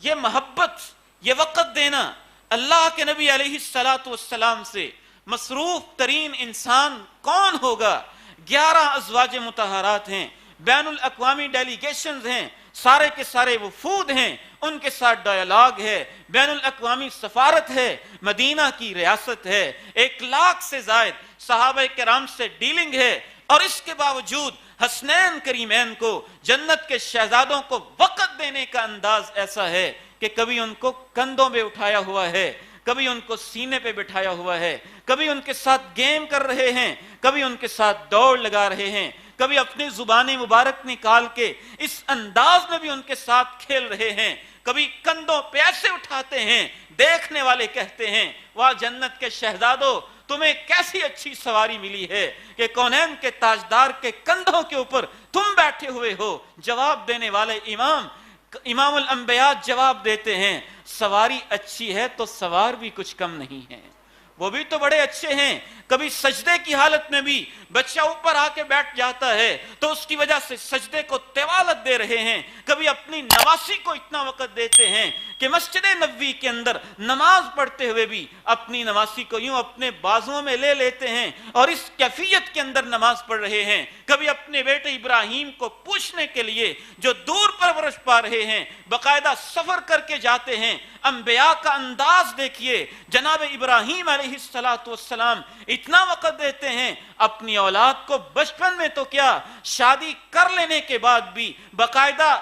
یہ محبت، یہ وقت دینا، اللہ کے نبی علیہ السلام سے مصروف ترین انسان کون ہوگا؟ 11 ازواج مطہرات ہیں، بین الاقوامی ڈیلیگیشنز ہیں، سارے کے سارے وفود ہیں، ان کے ساتھ ڈائیلاگ ہے، بین الاقوامی سفارت ہے، مدینہ کی ریاست ہے، 1 لاکھ سے زائد صحابہ کرام سے ڈیلنگ ہے، اور اس کے باوجود حسنین کریمین کو، جنت کے شہزادوں کو وقت دینے کا انداز ایسا ہے کہ کبھی ان کو کندھوں پہ اٹھایا ہوا ہے، کبھی ان کو سینے پہ بٹھایا ہوا ہے، کبھی ان کے ساتھ گیم کر رہے ہیں، کبھی ان کے ساتھ دوڑ لگا رہے ہیں، کبھی اپنی زبان مبارک نکال کے اس انداز میں بھی ان کے ساتھ کھیل رہے ہیں، کبھی کندھوں پہ ایسے اٹھاتے ہیں، دیکھنے والے کہتے ہیں واہ جنت کے شہزادوں، تمہیں کیسی اچھی سواری ملی ہے کہ کونین کے تاجدار کے کندھوں کے اوپر تم بیٹھے ہوئے ہو۔ جواب دینے والے امام الانبیاء جواب دیتے ہیں سواری اچھی ہے تو سوار بھی کچھ کم نہیں ہے، وہ بھی تو بڑے اچھے ہیں۔ کبھی سجدے کی حالت میں بھی بچہ اوپر آ کے بیٹھ جاتا ہے تو اس کی وجہ سے سجدے کو طوالت دے رہے ہیں، کبھی اپنی نواسی کو اتنا وقت دیتے ہیں کہ مسجد نبوی کے اندر نماز پڑھتے ہوئے بھی اپنی نواسی کو یوں اپنے بازوؤں میں لے لیتے ہیں اور اس کیفیت کے اندر نماز پڑھ رہے ہیں۔ کبھی اپنے بیٹے ابراہیم کو پوچھنے کے لیے جو دور پرورش پا رہے ہیں باقاعدہ سفر کر کے جاتے ہیں۔ انبیاء کا انداز دیکھیے، جناب ابراہیم علیہ السلام اتنا وقت دیتے ہیں اپنی اولاد کو، بچپن میں تو کیا شادی کر لینے کے بعد بھی باقاعدہ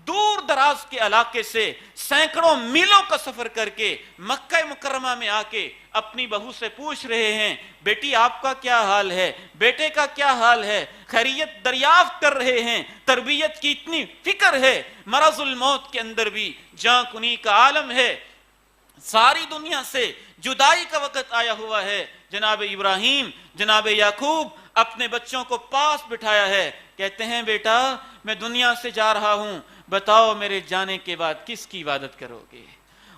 دور دراز کے علاقے سے سینکڑوں میلوں کا سفر کر کے مکہ مکرمہ میں آ کے اپنی بہو سے پوچھ رہے ہیں بیٹی آپ کا کیا حال ہے، بیٹے کا کیا حال ہے، خیریت دریافت کر رہے ہیں۔ تربیت کی اتنی فکر ہے، مرض الموت کے اندر بھی جاں کنی کا عالم ہے، ساری دنیا سے جدائی کا وقت آیا ہوا ہے۔ جناب ابراہیم، جناب یعقوب اپنے بچوں کو پاس بٹھایا ہے، کہتے ہیں بیٹا میں دنیا سے جا رہا ہوں، بتاؤ میرے جانے کے بعد کس کی عبادت کرو گے؟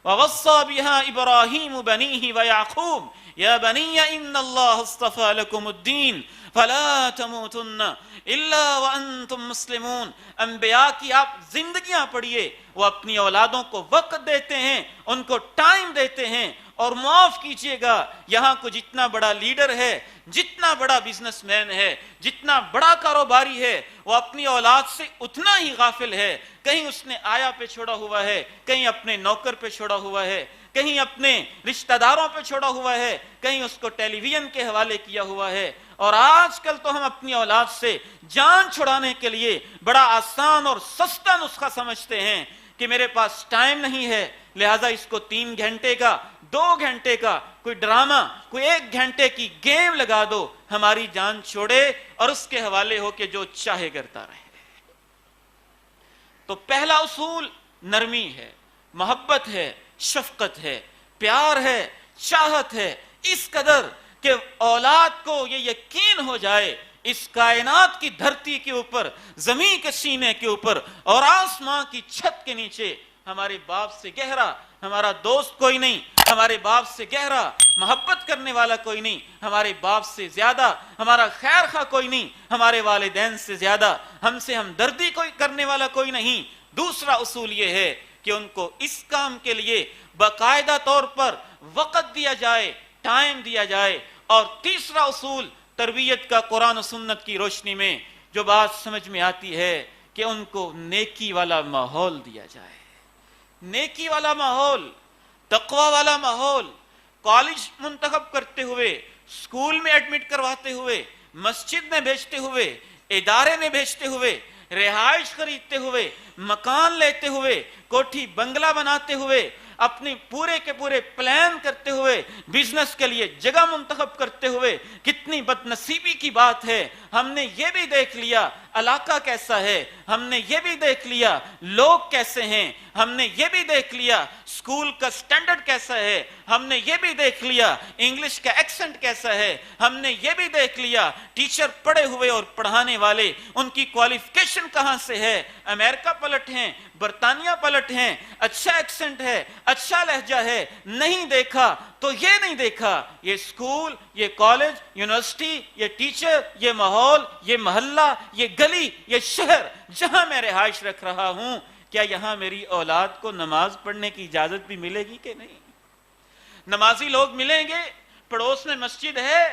وَوَصَّى بِهَا إِبْرَاهِيمُ بَنِيهِ وَيَعْقُوبُ يَا بَنِيَّ إِنَّ اللَّهَ اصْطَفَى لَكُمُ الدِّينَ فَلَا تَمُوتُنَّ إِلَّا وَأَنْتُمْ مُسْلِمُونَ۔ انبیاء کی آپ زندگیاں پڑھیے، وہ اپنی اولادوں کو وقت دیتے ہیں، ان کو ٹائم دیتے ہیں۔ اور معاف کیجئے گا، یہاں کو جتنا بڑا لیڈر ہے، جتنا بڑا بزنس مین ہے، جتنا بڑا کاروباری ہے، وہ اپنی اولاد سے اتنا ہی غافل ہے۔ کہیں اس نے آیا پہ چھوڑا ہوا ہے، کہیں اپنے نوکر پہ چھوڑا ہوا ہے، کہیں اپنے رشتہ داروں پہ چھوڑا ہوا ہے، کہیں اس کو ٹیلی ویژن کے حوالے کیا ہوا ہے۔ اور آج کل تو ہم اپنی اولاد سے جان چھڑانے کے لیے بڑا آسان اور سستا نسخہ سمجھتے ہیں کہ میرے پاس ٹائم نہیں ہے، لہٰذا اس کو 3 گھنٹے کا، 2 گھنٹے کا کوئی ڈرامہ، کوئی 1 گھنٹے کی گیم لگا دو، ہماری جان چھوڑے اور اس کے حوالے ہو کہ جو چاہے کرتا رہے۔ تو پہلا اصول نرمی ہے، محبت ہے، شفقت ہے، پیار ہے، چاہت ہے، اس قدر کہ اولاد کو یہ یقین ہو جائے اس کائنات کی دھرتی کے اوپر، زمین کے سینے کے اوپر اور آسمان کی چھت کے نیچے ہمارے باپ سے گہرا ہمارا دوست کوئی نہیں، ہمارے باپ سے گہرا محبت کرنے والا کوئی نہیں، ہمارے باپ سے زیادہ ہمارا خیر خواہ کوئی نہیں، ہمارے والدین سے زیادہ ہم سے ہمدردی کوئی کرنے والا کوئی نہیں۔ دوسرا اصول یہ ہے کہ ان کو اس کام کے لیے باقاعدہ طور پر وقت دیا جائے، ٹائم دیا جائے۔ اور تیسرا اصول تربیت کا قرآن و سنت کی روشنی میں جو بات سمجھ میں آتی ہے کہ ان کو نیکی والا ماحول دیا جائے، نیکی والا ماحول، تقوی والا ماحول۔ کالج منتخب کرتے ہوئے، اسکول میں ایڈمٹ کرواتے ہوئے، مسجد میں بھیجتے ہوئے، ادارے میں بھیجتے ہوئے، رہائش خریدتے ہوئے، مکان لیتے ہوئے، کوٹھی بنگلہ بناتے ہوئے، اپنی پورے کے پورے پلان کرتے ہوئے، بزنس کے لیے جگہ منتخب کرتے ہوئے، کتنی بد نصیبی کی بات ہے ہم نے یہ بھی دیکھ لیا علاقہ کیسا ہے، ہم نے یہ بھی دیکھ لیا لوگ کیسے ہیں، ہم نے یہ بھی دیکھ لیا اسکول کا سٹینڈرڈ کیسا ہے، ہم نے یہ بھی دیکھ لیا انگلش کا ایکسنٹ کیسا ہے، ہم نے یہ بھی دیکھ لیا ٹیچر پڑھے ہوئے اور پڑھانے والے ان کی کوالیفیکیشن کہاں سے ہے، امریکہ پلٹ ہیں، برطانیہ پلٹ ہیں، اچھا ایکسنٹ ہے، اچھا لہجہ ہے، نہیں دیکھا تو یہ نہیں دیکھا یہ اسکول، یہ کالج، یونیورسٹی، یہ ٹیچر، یہ ماحول، یہ محلہ، یہ گلی، یہ شہر جہاں میں رہائش رکھ رہا ہوں، کیا یہاں میری اولاد کو نماز پڑھنے کی اجازت بھی ملے گی کہ نہیں؟ نمازی لوگ ملیں گے، پڑوس میں مسجد ہے،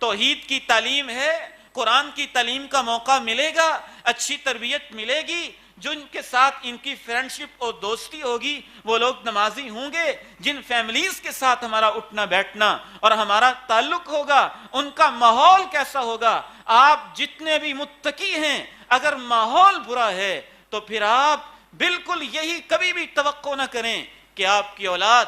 توحید کی تعلیم ہے، قرآن کی تعلیم کا موقع ملے گا، اچھی تربیت ملے گی، جو ان کے ساتھ ان کی فرینڈشپ اور دوستی ہوگی وہ لوگ نمازی ہوں گے، جن فیملیز کے ساتھ ہمارا اٹھنا بیٹھنا اور ہمارا تعلق ہوگا ان کا ماحول کیسا ہوگا۔ آپ جتنے بھی متقی ہیں اگر ماحول برا ہے تو پھر آپ بالکل یہی کبھی بھی توقع نہ کریں کہ آپ کی اولاد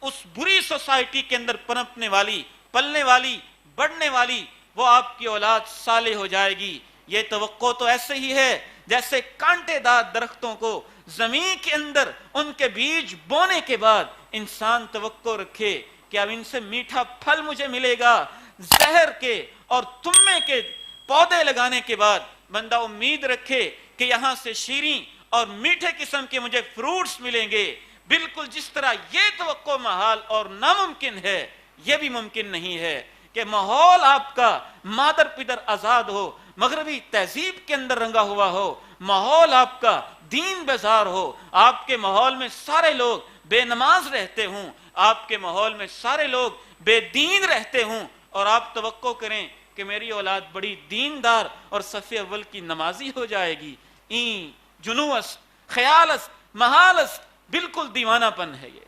اس بری سوسائٹی کے اندر پنپنے والی، پلنے والی، بڑھنے والی وہ آپ کی اولاد صالح ہو جائے گی۔ یہ توقع تو ایسے ہی ہے جیسے کانٹے دار درختوں کو زمین کے اندر ان کے بیج بونے کے بعد انسان توقع رکھے کہ اب ان سے میٹھا پھل مجھے ملے گا، زہر کے اور تمے کے پودے لگانے کے بعد بندہ امید رکھے کہ یہاں سے شیریں اور میٹھے قسم کے مجھے فروٹس ملیں گے۔ بالکل جس طرح یہ توقع محال اور ناممکن ہے، یہ بھی ممکن نہیں ہے کہ ماحول آپ کا مادر پدر آزاد ہو، مغربی تہذیب کے اندر رنگا ہوا ہو، ماحول آپ کا دین بیزار ہو، آپ کے ماحول میں سارے لوگ بے نماز رہتے ہوں، آپ کے ماحول میں سارے لوگ بے دین رہتے ہوں، اور آپ توقع کریں کہ میری اولاد بڑی دیندار اور صف اول کی نمازی ہو جائے گی۔ این جنوس، خیالس، محالس، بالکل دیوانہ پن ہے یہ۔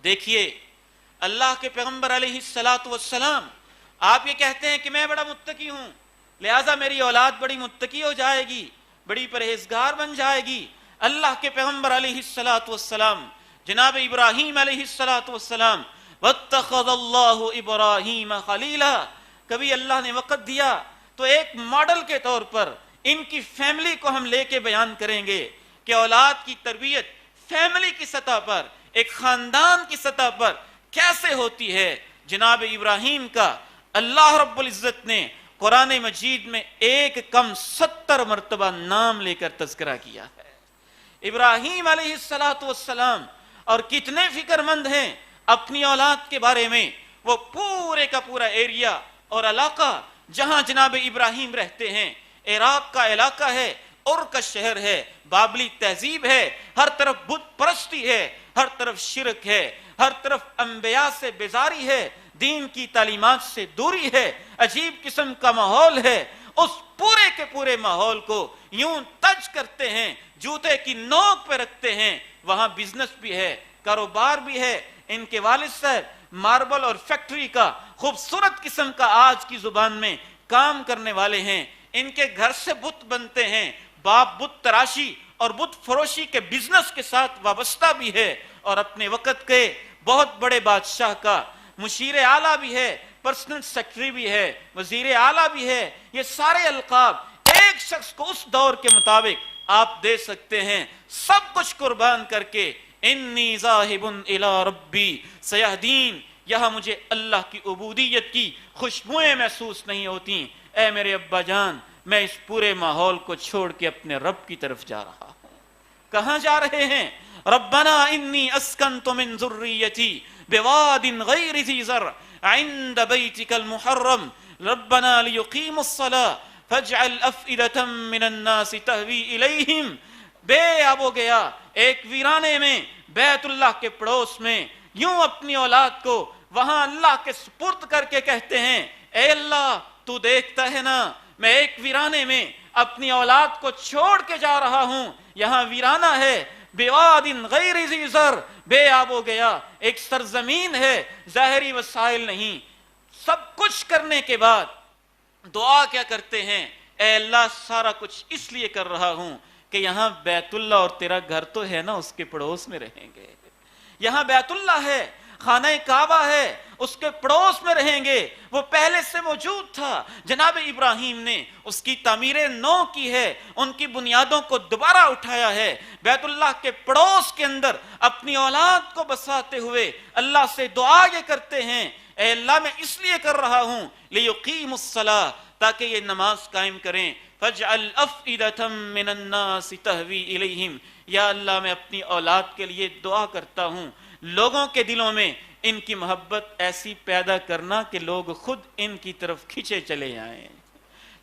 دیکھیے اللہ کے پیغمبر علیہ الصلاۃ والسلام آپ یہ کہتے ہیں کہ میں بڑا متقی ہوں لہذا میری اولاد بڑی متقی ہو جائے گی، بڑی پرہیزگار بن جائے گی۔ اللہ کے پیغمبر علیہ الصلاۃ والسلام جناب ابراہیم علیہ الصلاۃ والسلام واتخذ اللہ ابراہیم خلیلا، کبھی اللہ نے وقت دیا تو ایک ماڈل کے طور پر ان کی فیملی کو ہم لے کے بیان کریں گے کہ اولاد کی تربیت فیملی کی سطح پر، ایک خاندان کی سطح پر کیسے ہوتی ہے۔ جناب ابراہیم کا اللہ رب العزت نے قرآن مجید میں ایک کم 70 مرتبہ نام لے کر تذکرہ کیا ہے۔ ابراہیم علیہ السلام اور کتنے فکر مند ہیں اپنی اولاد کے بارے میں۔ وہ پورے کا پورا ایریا اور علاقہ جہاں جناب ابراہیم رہتے ہیں، عراق کا علاقہ ہے، اور کا شہر ہے، بابلی تہذیب ہے، ہر طرف بت پرستی ہے، ہر طرف شرک ہے، ہر طرف انبیاء سے بیزاری ہے، دین کی تعلیمات سے دوری ہے، عجیب قسم کا ماحول ہے۔ اس پورے کے پورے ماحول کو یوں ٹچ کرتے ہیں، جوتے کی نوک پہ رکھتے ہیں۔ وہاں بزنس بھی ہے، کاروبار بھی ہے۔ ان کے والد صاحب ماربل اور فیکٹری کا خوبصورت قسم کا آج کی زبان میں کام کرنے والے ہیں۔ ان کے گھر سے بت بنتے ہیں، باپ بت تراشی اور بت فروشی کے بزنس کے ساتھ وابستہ بھی ہے، اور اپنے وقت کے بہت بڑے بادشاہ کا مشیر اعلیٰ بھی ہے، پرسنل سیکرٹری بھی ہے، وزیر اعلیٰ بھی ہے۔ یہ سارے القاب ایک شخص کو اس دور کے مطابق آپ دے سکتے ہیں، سب کچھ قربان کر کے انی ذاہب الی ربی سیہدین، یہاں مجھے اللہ کی عبودیت کی خوشبوئیں محسوس نہیں ہوتی۔ اے میرے ابا جان، میں اس پورے ماحول کو چھوڑ کے اپنے رب کی طرف جا رہا ہوں۔ کہاں جا رہے ہیں؟ ربنا انی اسکنت من ذریتی بواد غیر ذی زرع عند بیتک المحرم ربنا لیقیموا الصلاة فاجعل افئدة من الناس تہوی الیہم۔ بے آب ہو گیا ایک ویرانے میں، بیت اللہ کے پڑوس میں، یوں اپنی اولاد کو وہاں اللہ کے سپرد کر کے کہتے ہیں اے اللہ تو دیکھتا ہے نا، میں ایک ویرانے میں اپنی اولاد کو چھوڑ کے جا رہا ہوں، یہاں ویرانہ ہے، بواد غیر ذی زرع، بے آب ہو گیا ایک سرزمین ہے، ظاہری وسائل نہیں۔ سب کچھ کرنے کے بعد دعا کیا کرتے ہیں؟ اے اللہ سارا کچھ اس لیے کر رہا ہوں کہ یہاں بیت اللہ اور تیرا گھر تو ہے نا، اس کے پڑوس میں رہیں گے۔ یہاں بیت اللہ ہے، خانہ کعبہ ہے، اس کے پڑوس میں رہیں گے، وہ پہلے سے موجود تھا۔ جناب ابراہیم نے اس کی تعمیر نو کی ہے، ان کی بنیادوں کو دوبارہ اٹھایا ہے، بیت اللہ کے پڑوس کے اندر اپنی اولاد کو بساتے ہوئے اللہ سے دعا یہ کرتے ہیں، اے اللہ میں اس لیے کر رہا ہوں لیقیم الصلاۃ، تاکہ یہ نماز قائم کریں، فاجعل افئدۃ من الناس تہوی الیہم، یا اللہ میں اپنی اولاد کے لیے دعا کرتا ہوں، لوگوں کے دلوں میں ان کی محبت ایسی پیدا کرنا کہ لوگ خود ان کی طرف کھینچے چلے آئیں،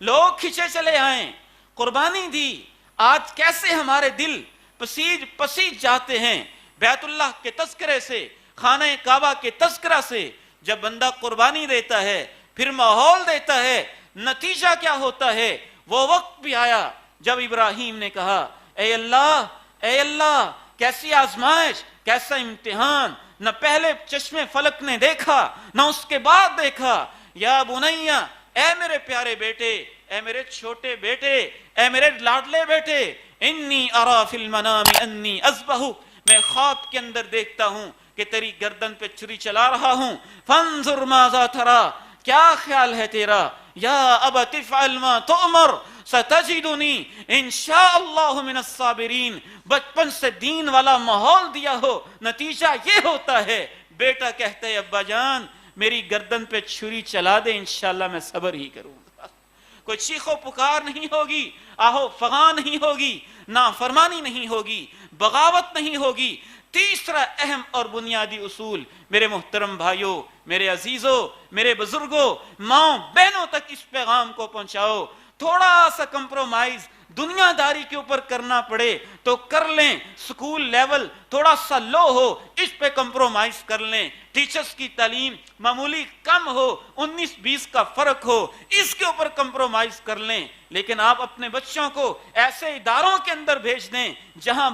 لوگ کھینچے چلے آئیں۔ قربانی دی، آج کیسے ہمارے دل پسیج جاتے ہیں بیت اللہ کے تذکرے سے، خانہ کعبہ کے تذکرہ سے۔ جب بندہ قربانی دیتا ہے، پھر ماحول دیتا ہے، نتیجہ کیا ہوتا ہے؟ وہ وقت بھی آیا جب ابراہیم نے کہا، اے اللہ کیسی آزمائش، کیسا امتحان، نہ پہلے چشمے فلک نے دیکھا نہ اس کے بعد دیکھا۔ یا بنیا، اے میرے پیارے بیٹے، اے میرے چھوٹے بیٹے، اے میرے لاڈلے بیٹے، انی ارا فی المنام انی اذبحک، میں خواب کے اندر دیکھتا ہوں کہ تیری گردن پہ چھری چلا رہا ہوں، فانظر ماذا ترا، کیا خیال ہے تیرا؟ یا ابت افعل ما تؤمر ستجدنی انشاءاللہ من الصابرین۔ بچپن سے دین والا ماحول دیا ہو، نتیجہ یہ ہوتا ہے، بیٹا کہتا ہے ابا جان میری گردن پہ چھری چلا دے، انشاءاللہ میں صبر ہی کروں گا۔ کوئی چیخ و پکار نہیں ہوگی، آہو فغاں نہیں ہوگی، نافرمانی نہیں ہوگی، بغاوت نہیں ہوگی۔ تیسرا اہم اور بنیادی اصول، میرے محترم بھائیوں، میرے عزیزوں، میرے بزرگوں، ماں بہنوں تک اس پیغام کو پہنچاؤ۔ تھوڑا سا کمپرومائز دنیا داری کے اوپر کرنا پڑے تو کر لیں، سکول لیول تھوڑا سا لو ہو اس پہ کمپرومائز کر لیں، ٹیچرز کی تعلیم معمولی کم ہو، 19-20 کا فرق ہو، اس کے اوپر کمپرومائز کر لیں، لیکن آپ اپنے بچوں کو ایسے اداروں کے اندر بھیج دیں جہاں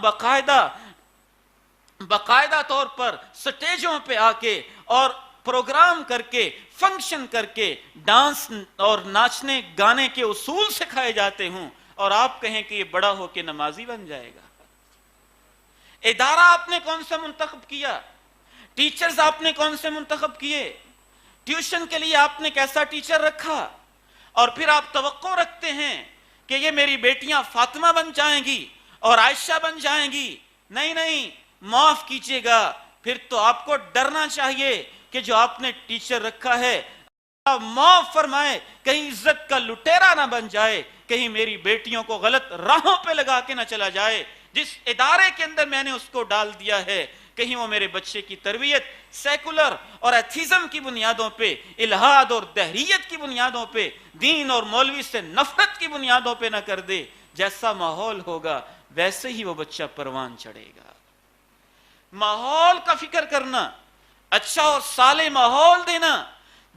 باقاعدہ طور پر سٹیجوں پہ آ کے اور پروگرام کر کے، فنکشن کر کے، ڈانس اور ناچنے گانے کے اصول سکھائے جاتے ہوں، اور آپ کہیں کہ یہ بڑا ہو کے نمازی بن جائے گا۔ ادارہ آپ نے کون سا منتخب کیا؟ ٹیچرز آپ نے کون سے منتخب کیے؟ ٹیوشن کے لیے آپ نے کیسا ٹیچر رکھا؟ اور پھر آپ توقع رکھتے ہیں کہ یہ میری بیٹیاں فاطمہ بن جائیں گی اور عائشہ بن جائیں گی۔ نہیں، معاف کیجیے گا، پھر تو آپ کو ڈرنا چاہیے کہ جو آپ نے ٹیچر رکھا ہے معاف فرمائے، کہیں عزت کا لٹیرا نہ بن جائے، کہیں میری بیٹیوں کو غلط راہوں پہ لگا کے نہ چلا جائے۔ جس ادارے کے اندر میں نے اس کو ڈال دیا ہے، کہیں وہ میرے بچے کی تربیت سیکولر اور ایتھیزم کی بنیادوں پہ، الہاد اور دہریت کی بنیادوں پہ، دین اور مولوی سے نفرت کی بنیادوں پہ نہ کر دے۔ جیسا ماحول ہوگا ویسے ہی وہ بچہ پروان چڑھے گا۔ ماحول کا فکر کرنا، اچھا اور صالح ماحول دینا،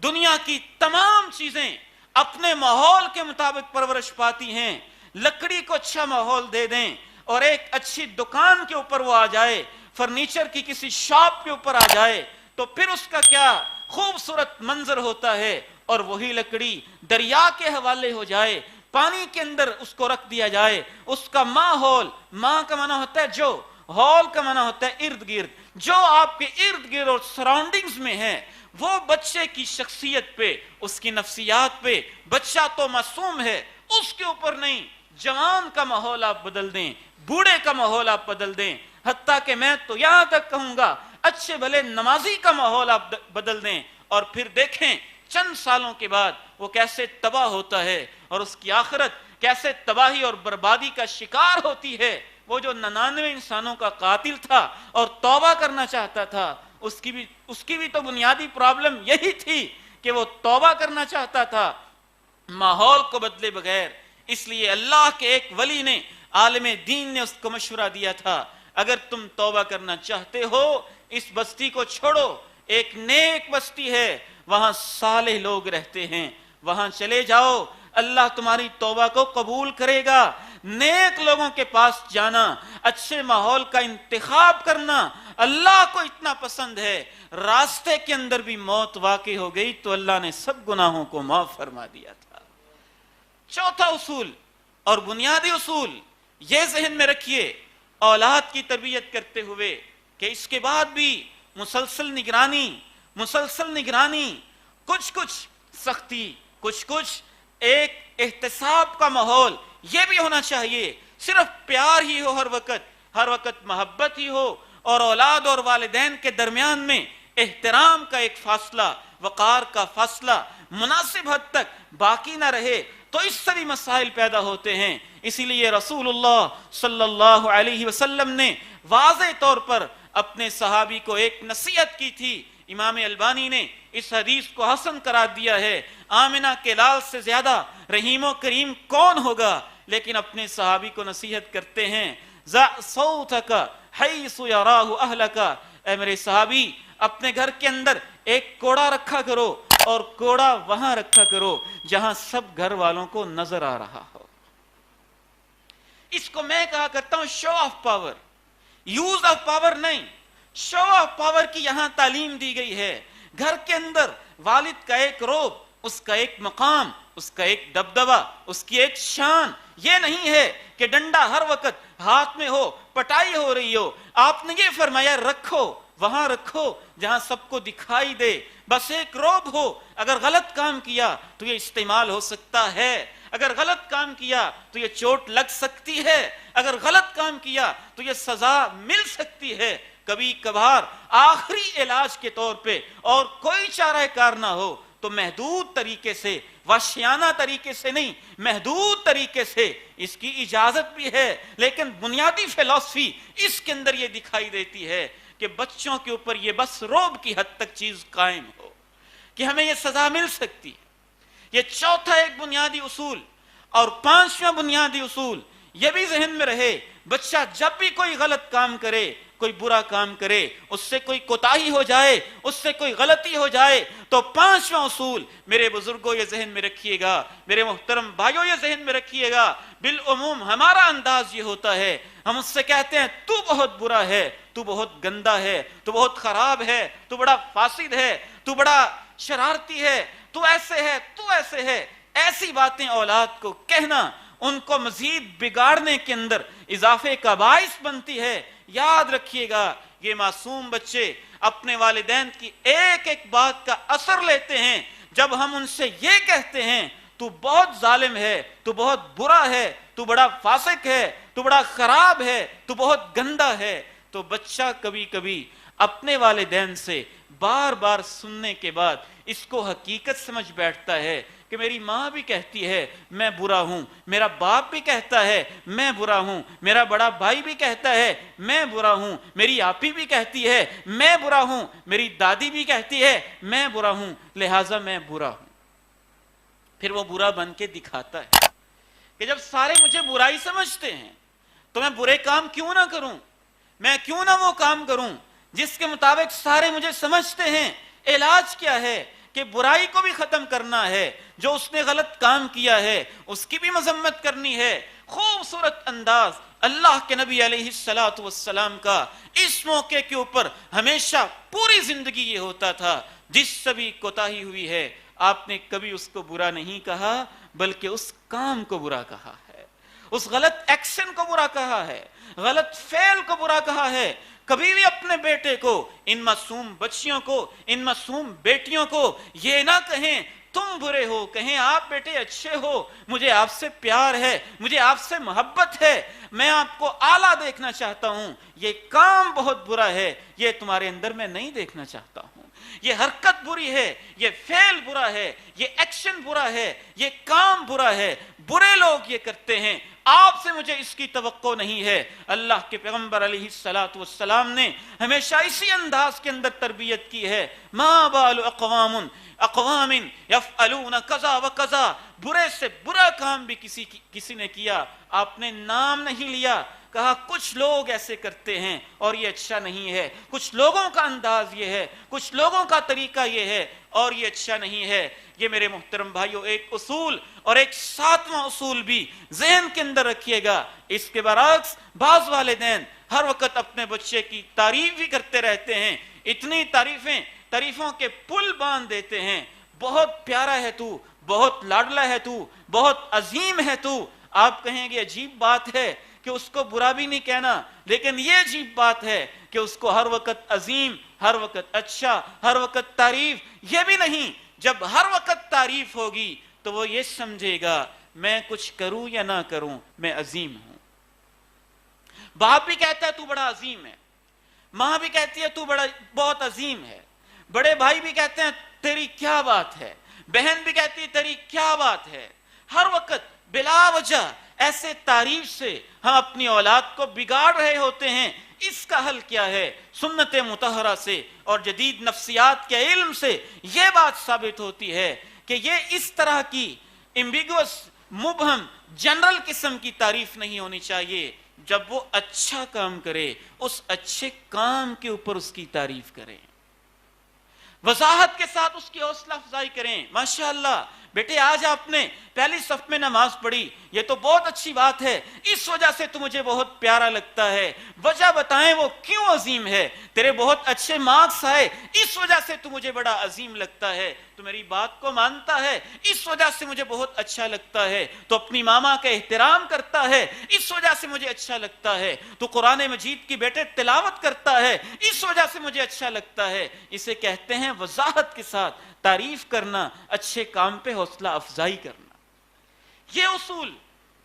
دنیا کی تمام چیزیں اپنے ماحول کے مطابق پرورش پاتی ہیں۔ لکڑی کو اچھا ماحول دے دیں اور ایک اچھی دکان کے اوپر وہ آ جائے، فرنیچر کی کسی شاپ کے اوپر آ جائے تو پھر اس کا کیا خوبصورت منظر ہوتا ہے، اور وہی لکڑی دریا کے حوالے ہو جائے، پانی کے اندر اس کو رکھ دیا جائے، اس کا ماحول، ماں کا معنی ہوتا ہے جو، ہال کا معنی ہوتا ہے ارد گرد، جو آپ کے ارد گرد اور سراؤنڈنگز میں ہے وہ بچے کی شخصیت پہ، اس کی نفسیات پہ، بچہ تو معصوم ہے اس کے اوپر نہیں، جوان کا ماحول آپ بدل دیں، بوڑھے کا ماحول آپ بدل دیں، حتیٰ کہ میں تو یہاں تک کہوں گا اچھے بھلے نمازی کا ماحول آپ بدل دیں، اور پھر دیکھیں چند سالوں کے بعد وہ کیسے تباہ ہوتا ہے اور اس کی آخرت کیسے تباہی اور بربادی کا شکار ہوتی ہے۔ وہ جو 99 انسانوں کا قاتل تھا اور توبہ کرنا چاہتا تھا، اس کی بھی تو بنیادی پرابلم یہی تھی کہ وہ توبہ کرنا چاہتا تھا ماحول کو بدلے بغیر۔ اس لیے اللہ کے ایک ولی نے، عالم دین نے اس کو مشورہ دیا تھا، اگر تم توبہ کرنا چاہتے ہو اس بستی کو چھوڑو، ایک نیک بستی ہے، وہاں صالح لوگ رہتے ہیں، وہاں چلے جاؤ، اللہ تمہاری توبہ کو قبول کرے گا۔ نیک لوگوں کے پاس جانا، اچھے ماحول کا انتخاب کرنا اللہ کو اتنا پسند ہے، راستے کے اندر بھی موت واقع ہو گئی تو اللہ نے سب گناہوں کو معاف فرما دیا تھا۔ چوتھا اصول اور بنیادی اصول یہ ذہن میں رکھیے اولاد کی تربیت کرتے ہوئے کہ اس کے بعد بھی مسلسل نگرانی، مسلسل نگرانی، کچھ کچھ سختی، کچھ کچھ ایک احتساب کا ماحول، یہ بھی ہونا چاہیے۔ صرف پیار ہی ہو ہر وقت محبت ہی ہو، اور اولاد اور والدین کے درمیان میں احترام کا ایک فاصلہ، وقار کا فاصلہ مناسب حد تک باقی نہ رہے، تو اس سے بھی مسائل پیدا ہوتے ہیں۔ اسی لیے رسول اللہ صلی اللہ علیہ وسلم نے واضح طور پر اپنے صحابی کو ایک نصیحت کی تھی۔ امام البانی نے اس حدیث کو حسن قرار دیا ہے۔ آمنہ کے لال سے زیادہ رحیم و کریم کون ہوگا؟ لیکن اپنے صحابی کو نصیحت کرتے ہیں، ذا صوتک حیث یراہ اہلک، اے میرے صحابی اپنے گھر کے اندر ایک کوڑا رکھا کرو، اور کوڑا وہاں رکھا کرو جہاں سب گھر والوں کو نظر آ رہا ہو۔ اس کو میں کہا کرتا ہوں show of power, use of power نہیں، شو آف پاور کی یہاں تعلیم دی گئی ہے۔ گھر کے اندر والد کا ایک روب، اس کا ایک مقام، اس کا ایک دبدبہ، اس کی ایک شان، یہ نہیں ہے کہ ڈنڈا ہر وقت ہاتھ میں ہو، پٹائی ہو رہی ہو۔ آپ نے یہ فرمایا رکھو، وہاں رکھو جہاں سب کو دکھائی دے، بس ایک روب ہو۔ اگر غلط کام کیا تو یہ استعمال ہو سکتا ہے، اگر غلط کام کیا تو یہ چوٹ لگ سکتی ہے، اگر غلط کام کیا تو یہ سزا مل سکتی ہے۔ کبھی کبھار آخری علاج کے طور پہ اور کوئی چارہ کار نہ ہو تو محدود طریقے سے، وحشیانہ طریقے سے نہیں، محدود طریقے سے اس کی اجازت بھی ہے، لیکن بنیادی فلسفی اس کے اندر یہ دکھائی دیتی ہے کہ بچوں کے اوپر یہ بس روب کی حد تک چیز قائم ہو کہ ہمیں یہ سزا مل سکتی ہے۔ یہ چوتھا ایک بنیادی اصول، اور پانچواں بنیادی اصول یہ بھی ذہن میں رہے، بچہ جب بھی کوئی غلط کام کرے، کوئی برا کام کرے، اس سے کوئی کوتاہی ہو جائے، اس سے کوئی غلطی ہو جائے، تو پانچواں اصول میرے بزرگوں یہ ذہن میں رکھیے گا، میرے محترم بھائیوں یہ ذہن میں رکھیے گا۔ بالعموم ہمارا انداز یہ ہوتا ہے، ہم اس سے کہتے ہیں تو بہت برا ہے، تو بہت گندا ہے، تو بہت خراب ہے، تو بڑا فاسد ہے، تو بڑا شرارتی ہے، تو ایسے ہے، تو ایسے ہے۔ ایسی باتیں اولاد کو کہنا ان کو مزید بگاڑنے کے اندر اضافے کا باعث بنتی ہے۔ یاد رکھیے گا، یہ معصوم بچے اپنے والدین کی ایک ایک بات کا اثر لیتے ہیں۔ جب ہم ان سے یہ کہتے ہیں تو بہت ظالم ہے، تو بہت برا ہے، تو بڑا فاسق ہے، تو بڑا خراب ہے، تو بہت گندا ہے، تو بچہ کبھی کبھی اپنے والدین سے بار بار سننے کے بعد اس کو حقیقت سمجھ بیٹھتا ہے کہ میری ماں بھی کہتی ہے میں برا ہوں، میرا باپ بھی کہتا ہے میں برا ہوں، میرا بڑا بھائی بھی کہتا ہے میں برا ہوں، میری آپی بھی کہتی ہے میں برا ہوں، میری دادی بھی کہتی ہے میں برا ہوں، لہٰذا میں برا ہوں۔ پھر وہ برا بن کے دکھاتا ہے کہ جب سارے مجھے برائی سمجھتے ہیں تو میں برے کام کیوں نہ کروں، میں کیوں نہ وہ کام کروں جس کے مطابق سارے مجھے سمجھتے ہیں۔ علاج کیا ہے کہ برائی کو بھی ختم کرنا ہے، جو اس نے غلط کام کیا ہے اس کی بھی مذمت کرنی ہے۔ خوبصورت انداز اللہ کے نبی علیہ السلام کا اس موقع کے اوپر ہمیشہ پوری زندگی یہ ہوتا تھا، جس سے بھی کوتاہی ہوئی ہے آپ نے کبھی اس کو برا نہیں کہا، بلکہ اس کام کو برا کہا ہے، اس غلط ایکشن کو برا کہا ہے، غلط فعل کو برا کہا ہے۔ کبھی بھی اپنے بیٹے کو، ان معصوم بچیوں کو، ان معصوم بیٹیوں کو یہ نہ کہیں تم برے ہو، کہیں آپ بیٹے اچھے ہو، مجھے آپ سے پیار ہے، مجھے آپ سے محبت ہے، میں آپ کو اعلیٰ دیکھنا چاہتا ہوں، یہ کام بہت برا ہے، یہ تمہارے اندر میں نہیں دیکھنا چاہتا ہوں، یہ حرکت بری ہے، یہ فعل برا ہے، یہ ایکشن برا ہے، یہ کام برا ہے، برے لوگ یہ کرتے ہیں، آپ سے مجھے اس کی توقع نہیں ہے۔ اللہ کے پیغمبر علیہ السلام نے ہمیشہ اسی انداز کے اندر تربیت کی ہے، ما بال اقوام یفعلون کذا و کذا، برے سے برا کام بھی کسی نے کیا، آپ نے نام نہیں لیا، کہا کچھ لوگ ایسے کرتے ہیں اور یہ اچھا نہیں ہے، کچھ لوگوں کا انداز یہ ہے، کچھ لوگوں کا طریقہ یہ ہے اور یہ اچھا نہیں ہے۔ یہ میرے محترم بھائیوں ایک اصول، اور ایک ساتواں اصول بھی ذہن کے اندر رکھیے گا۔ اس کے برعکس بعض والدین ہر وقت اپنے بچے کی تعریف ہی کرتے رہتے ہیں، اتنی تعریفوں کے پل باندھ دیتے ہیں، بہت پیارا ہے تو، بہت لاڈلا ہے تو، بہت عظیم ہے تو۔ آپ کہیں گے عجیب بات ہے کہ اس کو برا بھی نہیں کہنا، لیکن یہ عجیب بات ہے کہ اس کو ہر وقت عظیم، ہر وقت اچھا، ہر وقت تعریف، یہ بھی نہیں. جب ہر وقت تعریف ہوگی تو وہ یہ سمجھے گا میں کچھ کروں یا نہ کروں میں عظیم ہوں. باپ بھی کہتا ہے تو بڑا عظیم ہے، ماں بھی کہتی ہے تو بہت عظیم ہے، بڑے بھائی بھی کہتے ہیں تیری کیا بات ہے، بہن بھی کہتی ہے تیری کیا بات ہے. ہر وقت بلا وجہ ایسے تعریف سے ہم اپنی اولاد کو بگاڑ رہے ہوتے ہیں. اس کا حل کیا ہے؟ سنت مطہرہ سے اور جدید نفسیات کے علم سے یہ بات ثابت ہوتی ہے کہ یہ اس طرح کی ایمبیگوس، مبہم، جنرل قسم کی تعریف نہیں ہونی چاہیے. جب وہ اچھا کام کرے اس اچھے کام کے اوپر اس کی تعریف کریں، وضاحت کے ساتھ اس کی حوصلہ افزائی کریں. ماشاءاللہ بیٹے آج آپ نے پہلی صف میں نماز پڑھی، یہ تو بہت اچھی بات ہے، اس وجہ سے تو مجھے بہت پیارا لگتا ہے. وجہ بتائیں وہ کیوں عظیم ہے؟ تیرے بہت اچھے مارکس آئے اس وجہ سے تو مجھے بڑا عظیم لگتا ہے، تو میری بات کو مانتا ہے اس وجہ سے مجھے بہت اچھا لگتا ہے، تو اپنی ماما کا احترام کرتا ہے اس وجہ سے مجھے اچھا لگتا ہے، تو قرآن مجید کی بیٹے تلاوت کرتا ہے اس وجہ سے مجھے اچھا لگتا ہے. اسے کہتے ہیں وضاحت کے ساتھ تعریف کرنا، اچھے کام پہ حوصلہ افزائی کرنا. یہ اصول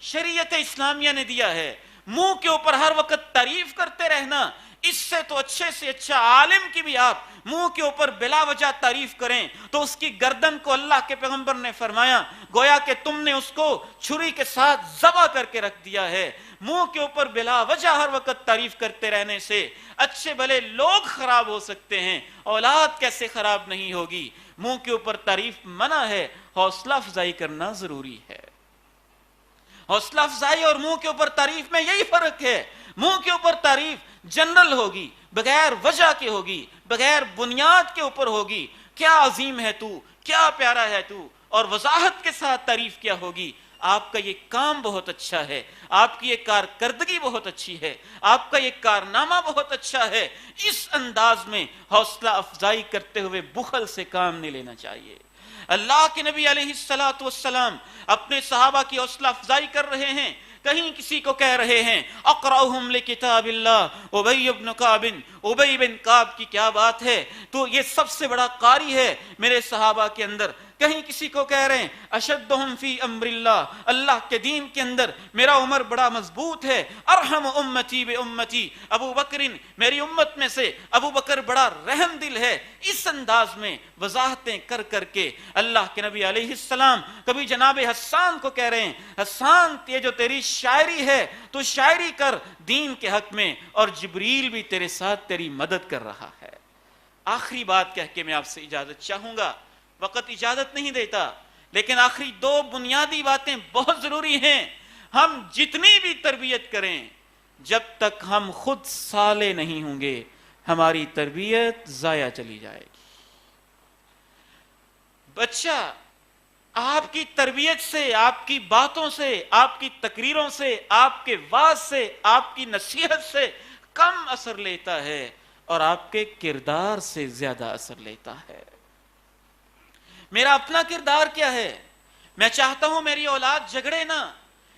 شریعت اسلامیہ نے دیا ہے. منہ کے اوپر ہر وقت تعریف کرتے رہنا، اس سے تو اچھے سے اچھا عالم کی بھی آپ منہ کے اوپر بلا وجہ تعریف کریں تو اس کی گردن کو اللہ کے پیغمبر نے فرمایا گویا کہ تم نے اس کو چھری کے ساتھ ذبح کر کے رکھ دیا ہے. منہ کے اوپر بلا وجہ ہر وقت تعریف کرتے رہنے سے اچھے بھلے لوگ خراب ہو سکتے ہیں، اولاد کیسے خراب نہیں ہوگی؟ منہ کے اوپر تعریف منع ہے، حوصلہ افزائی کرنا ضروری ہے. حوصلہ افزائی اور منہ کے اوپر تعریف میں یہی فرق ہے. منہ کے اوپر تعریف جنرل ہوگی، بغیر وجہ کے ہوگی، بغیر بنیاد کے اوپر ہوگی، کیا عظیم ہے تو، کیا پیارا ہے تو، اور وضاحت کے ساتھ تعریف کیا ہوگی، آپ کا یہ کام بہت اچھا ہے، آپ کی یہ کارکردگی بہت اچھی ہے، آپ کا یہ کارنامہ بہت اچھا ہے. اس انداز میں حوصلہ افزائی کرتے ہوئے بخل سے کام نہیں لینا چاہیے. اللہ کے نبی علیہ السلام اپنے صحابہ کی حوصلہ افزائی کر رہے ہیں، کہیں کسی کو کہہ رہے ہیں اقرأہم لکتاب اللہ، ابی بن کعب، ابی بن کعب کی کیا بات ہے، تو یہ سب سے بڑا قاری ہے میرے صحابہ کے اندر. کہیں کسی کو کہہ رہے ہیں اشدہم فی امر اللہ، اللہ کے دین کے اندر میرا عمر بڑا مضبوط ہے، ارحم امتی بامتی، ابو بکر میری امت میں سے ابو بکر بڑا رحم دل ہے. اس انداز میں وضاحتیں کر کر کے اللہ کے نبی علیہ السلام کبھی جناب حسان کو کہہ رہے ہیں حسان یہ جو تیری شاعری ہے تو شاعری کر دین کے حق میں، اور جبریل بھی تیرے ساتھ تیری مدد کر رہا ہے. آخری بات کہہ کے میں آپ سے اجازت چاہوں گا، وقت اجازت نہیں دیتا، لیکن آخری دو بنیادی باتیں بہت ضروری ہیں. ہم جتنی بھی تربیت کریں جب تک ہم خود صالح نہیں ہوں گے ہماری تربیت ضائع چلی جائے گی. بچہ آپ کی تربیت سے، آپ کی باتوں سے، آپ کی تقریروں سے، آپ کے واعظ سے، آپ کی نصیحت سے کم اثر لیتا ہے اور آپ کے کردار سے زیادہ اثر لیتا ہے. میرا اپنا کردار کیا ہے؟ میں چاہتا ہوں میری اولاد جھگڑے نہ،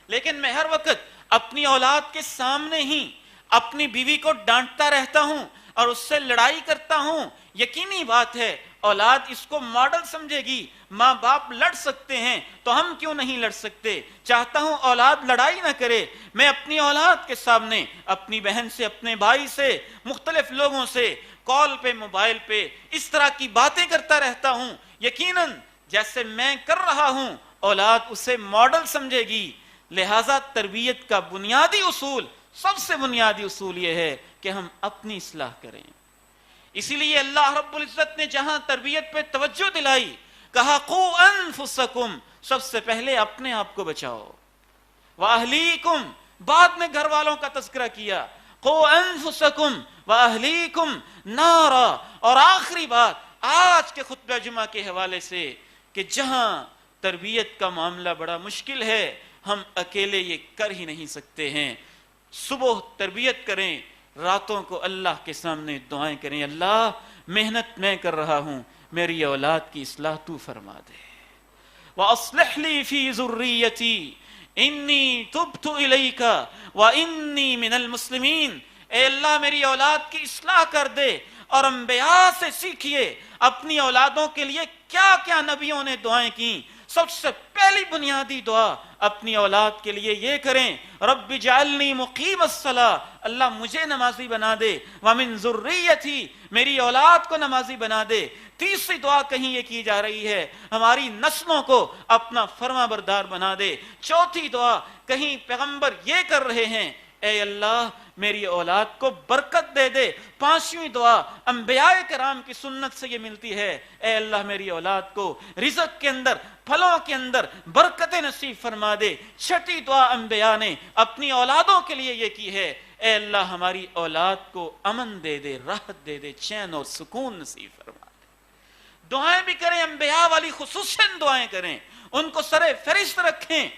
لیکن میں ہر وقت اپنی اولاد کے سامنے ہی اپنی بیوی کو ڈانٹتا رہتا ہوں اور اس سے لڑائی کرتا ہوں. یقینی بات ہے اولاد اس کو ماڈل سمجھے گی. ماں باپ لڑ سکتے ہیں تو ہم کیوں نہیں لڑ سکتے؟ چاہتا ہوں اولاد لڑائی نہ کرے. میں اپنی اولاد کے سامنے اپنی بہن سے، اپنے بھائی سے، مختلف لوگوں سے کال پہ، موبائل پہ اس طرح کی باتیں کرتا رہتا ہوں. یقیناً جیسے میں کر رہا ہوں اولاد اسے ماڈل سمجھے گی. لہذا تربیت کا بنیادی اصول، سب سے بنیادی اصول یہ ہے کہ ہم اپنی اصلاح کریں. اسی لیے اللہ رب العزت نے جہاں تربیت پہ توجہ دلائی کہا قوا انفسکم، سب سے پہلے اپنے آپ کو بچاؤ. واہلیکم، بعد میں گھر والوں کا تذکرہ کیا. قوا انفسکم واہلیکم نارا. اور آخری بات آج کے خطبہ جمعہ کے حوالے سے کہ جہاں تربیت کا معاملہ بڑا مشکل ہے، ہم اکیلے یہ کر ہی نہیں سکتے ہیں. صبح تربیت کریں، راتوں کو اللہ کے سامنے دعائیں کریں اللہ محنت میں کر رہا ہوں، میری اولاد کی اصلاح تو فرما دے. وَأَصْلِحْ لِي فِي ذُرِّيَّتِي إِنِّي تُبْتُ إِلَيْكَ وَإِنِّي مِنَ الْمُسْلِمِينَ. اے اللہ میری اولاد کی اصلاح کر دے اور انبیاء سے سیکھیے اپنی اولادوں کے لیے کیا کیا نبیوں نے دعائیں کی۔ سب سے پہلی بنیادی دعا اپنی اولاد کے لیے یہ کریں، رب اجعلنی مقیم الصلاۃ، اللہ مجھے نمازی بنا دے، ومن ذریتی، میری اولاد کو نمازی بنا دے۔ تیسری دعا کہیں یہ کی جا رہی ہے ہماری نسلوں کو اپنا فرما بردار بنا دے۔ چوتھی دعا کہیں پیغمبر یہ کر رہے ہیں، اے اللہ میری اولاد کو برکت دے دے۔ پانچویں دعا انبیاء کرام کی سنت سے یہ ملتی ہے، اے اللہ میری اولاد کو رزق کے اندر، پھلوں کے اندر برکت نصیب فرما دے۔ چھٹی دعا انبیاء نے اپنی اولادوں کے لیے یہ کی ہے، اے اللہ ہماری اولاد کو امن دے دے، راحت دے دے، چین اور سکون نصیب فرما دے۔ دعائیں بھی کریں، انبیاء والی خصوصاً دعائیں کریں، ان کو سر فہرست رکھیں۔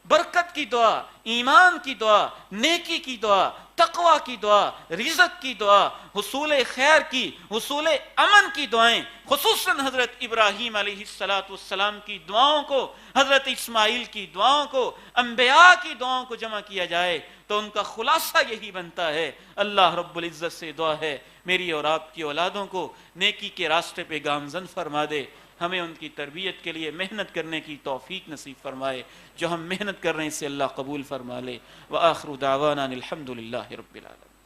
برکت کی دعا، ایمان کی دعا، نیکی کی دعا، تقوی کی دعا، رزق کی دعا، حصول خیر کی، حصول امن کی دعائیں، خصوصاً حضرت ابراہیم علیہ السلام کی دعاؤں کو، حضرت اسماعیل کی دعاؤں کو، انبیاء کی دعاؤں کو جمع کیا جائے تو ان کا خلاصہ یہی بنتا ہے۔ اللہ رب العزت سے دعا ہے میری اور آپ کی اولادوں کو نیکی کے راستے پہ گامزن فرما دے، ہمیں ان کی تربیت کے لیے محنت کرنے کی توفیق نصیب فرمائے، جو ہم محنت کر رہے ہیں اسے اللہ قبول فرما لے۔ وآخر دعوانا الحمد للہ رب العالمین۔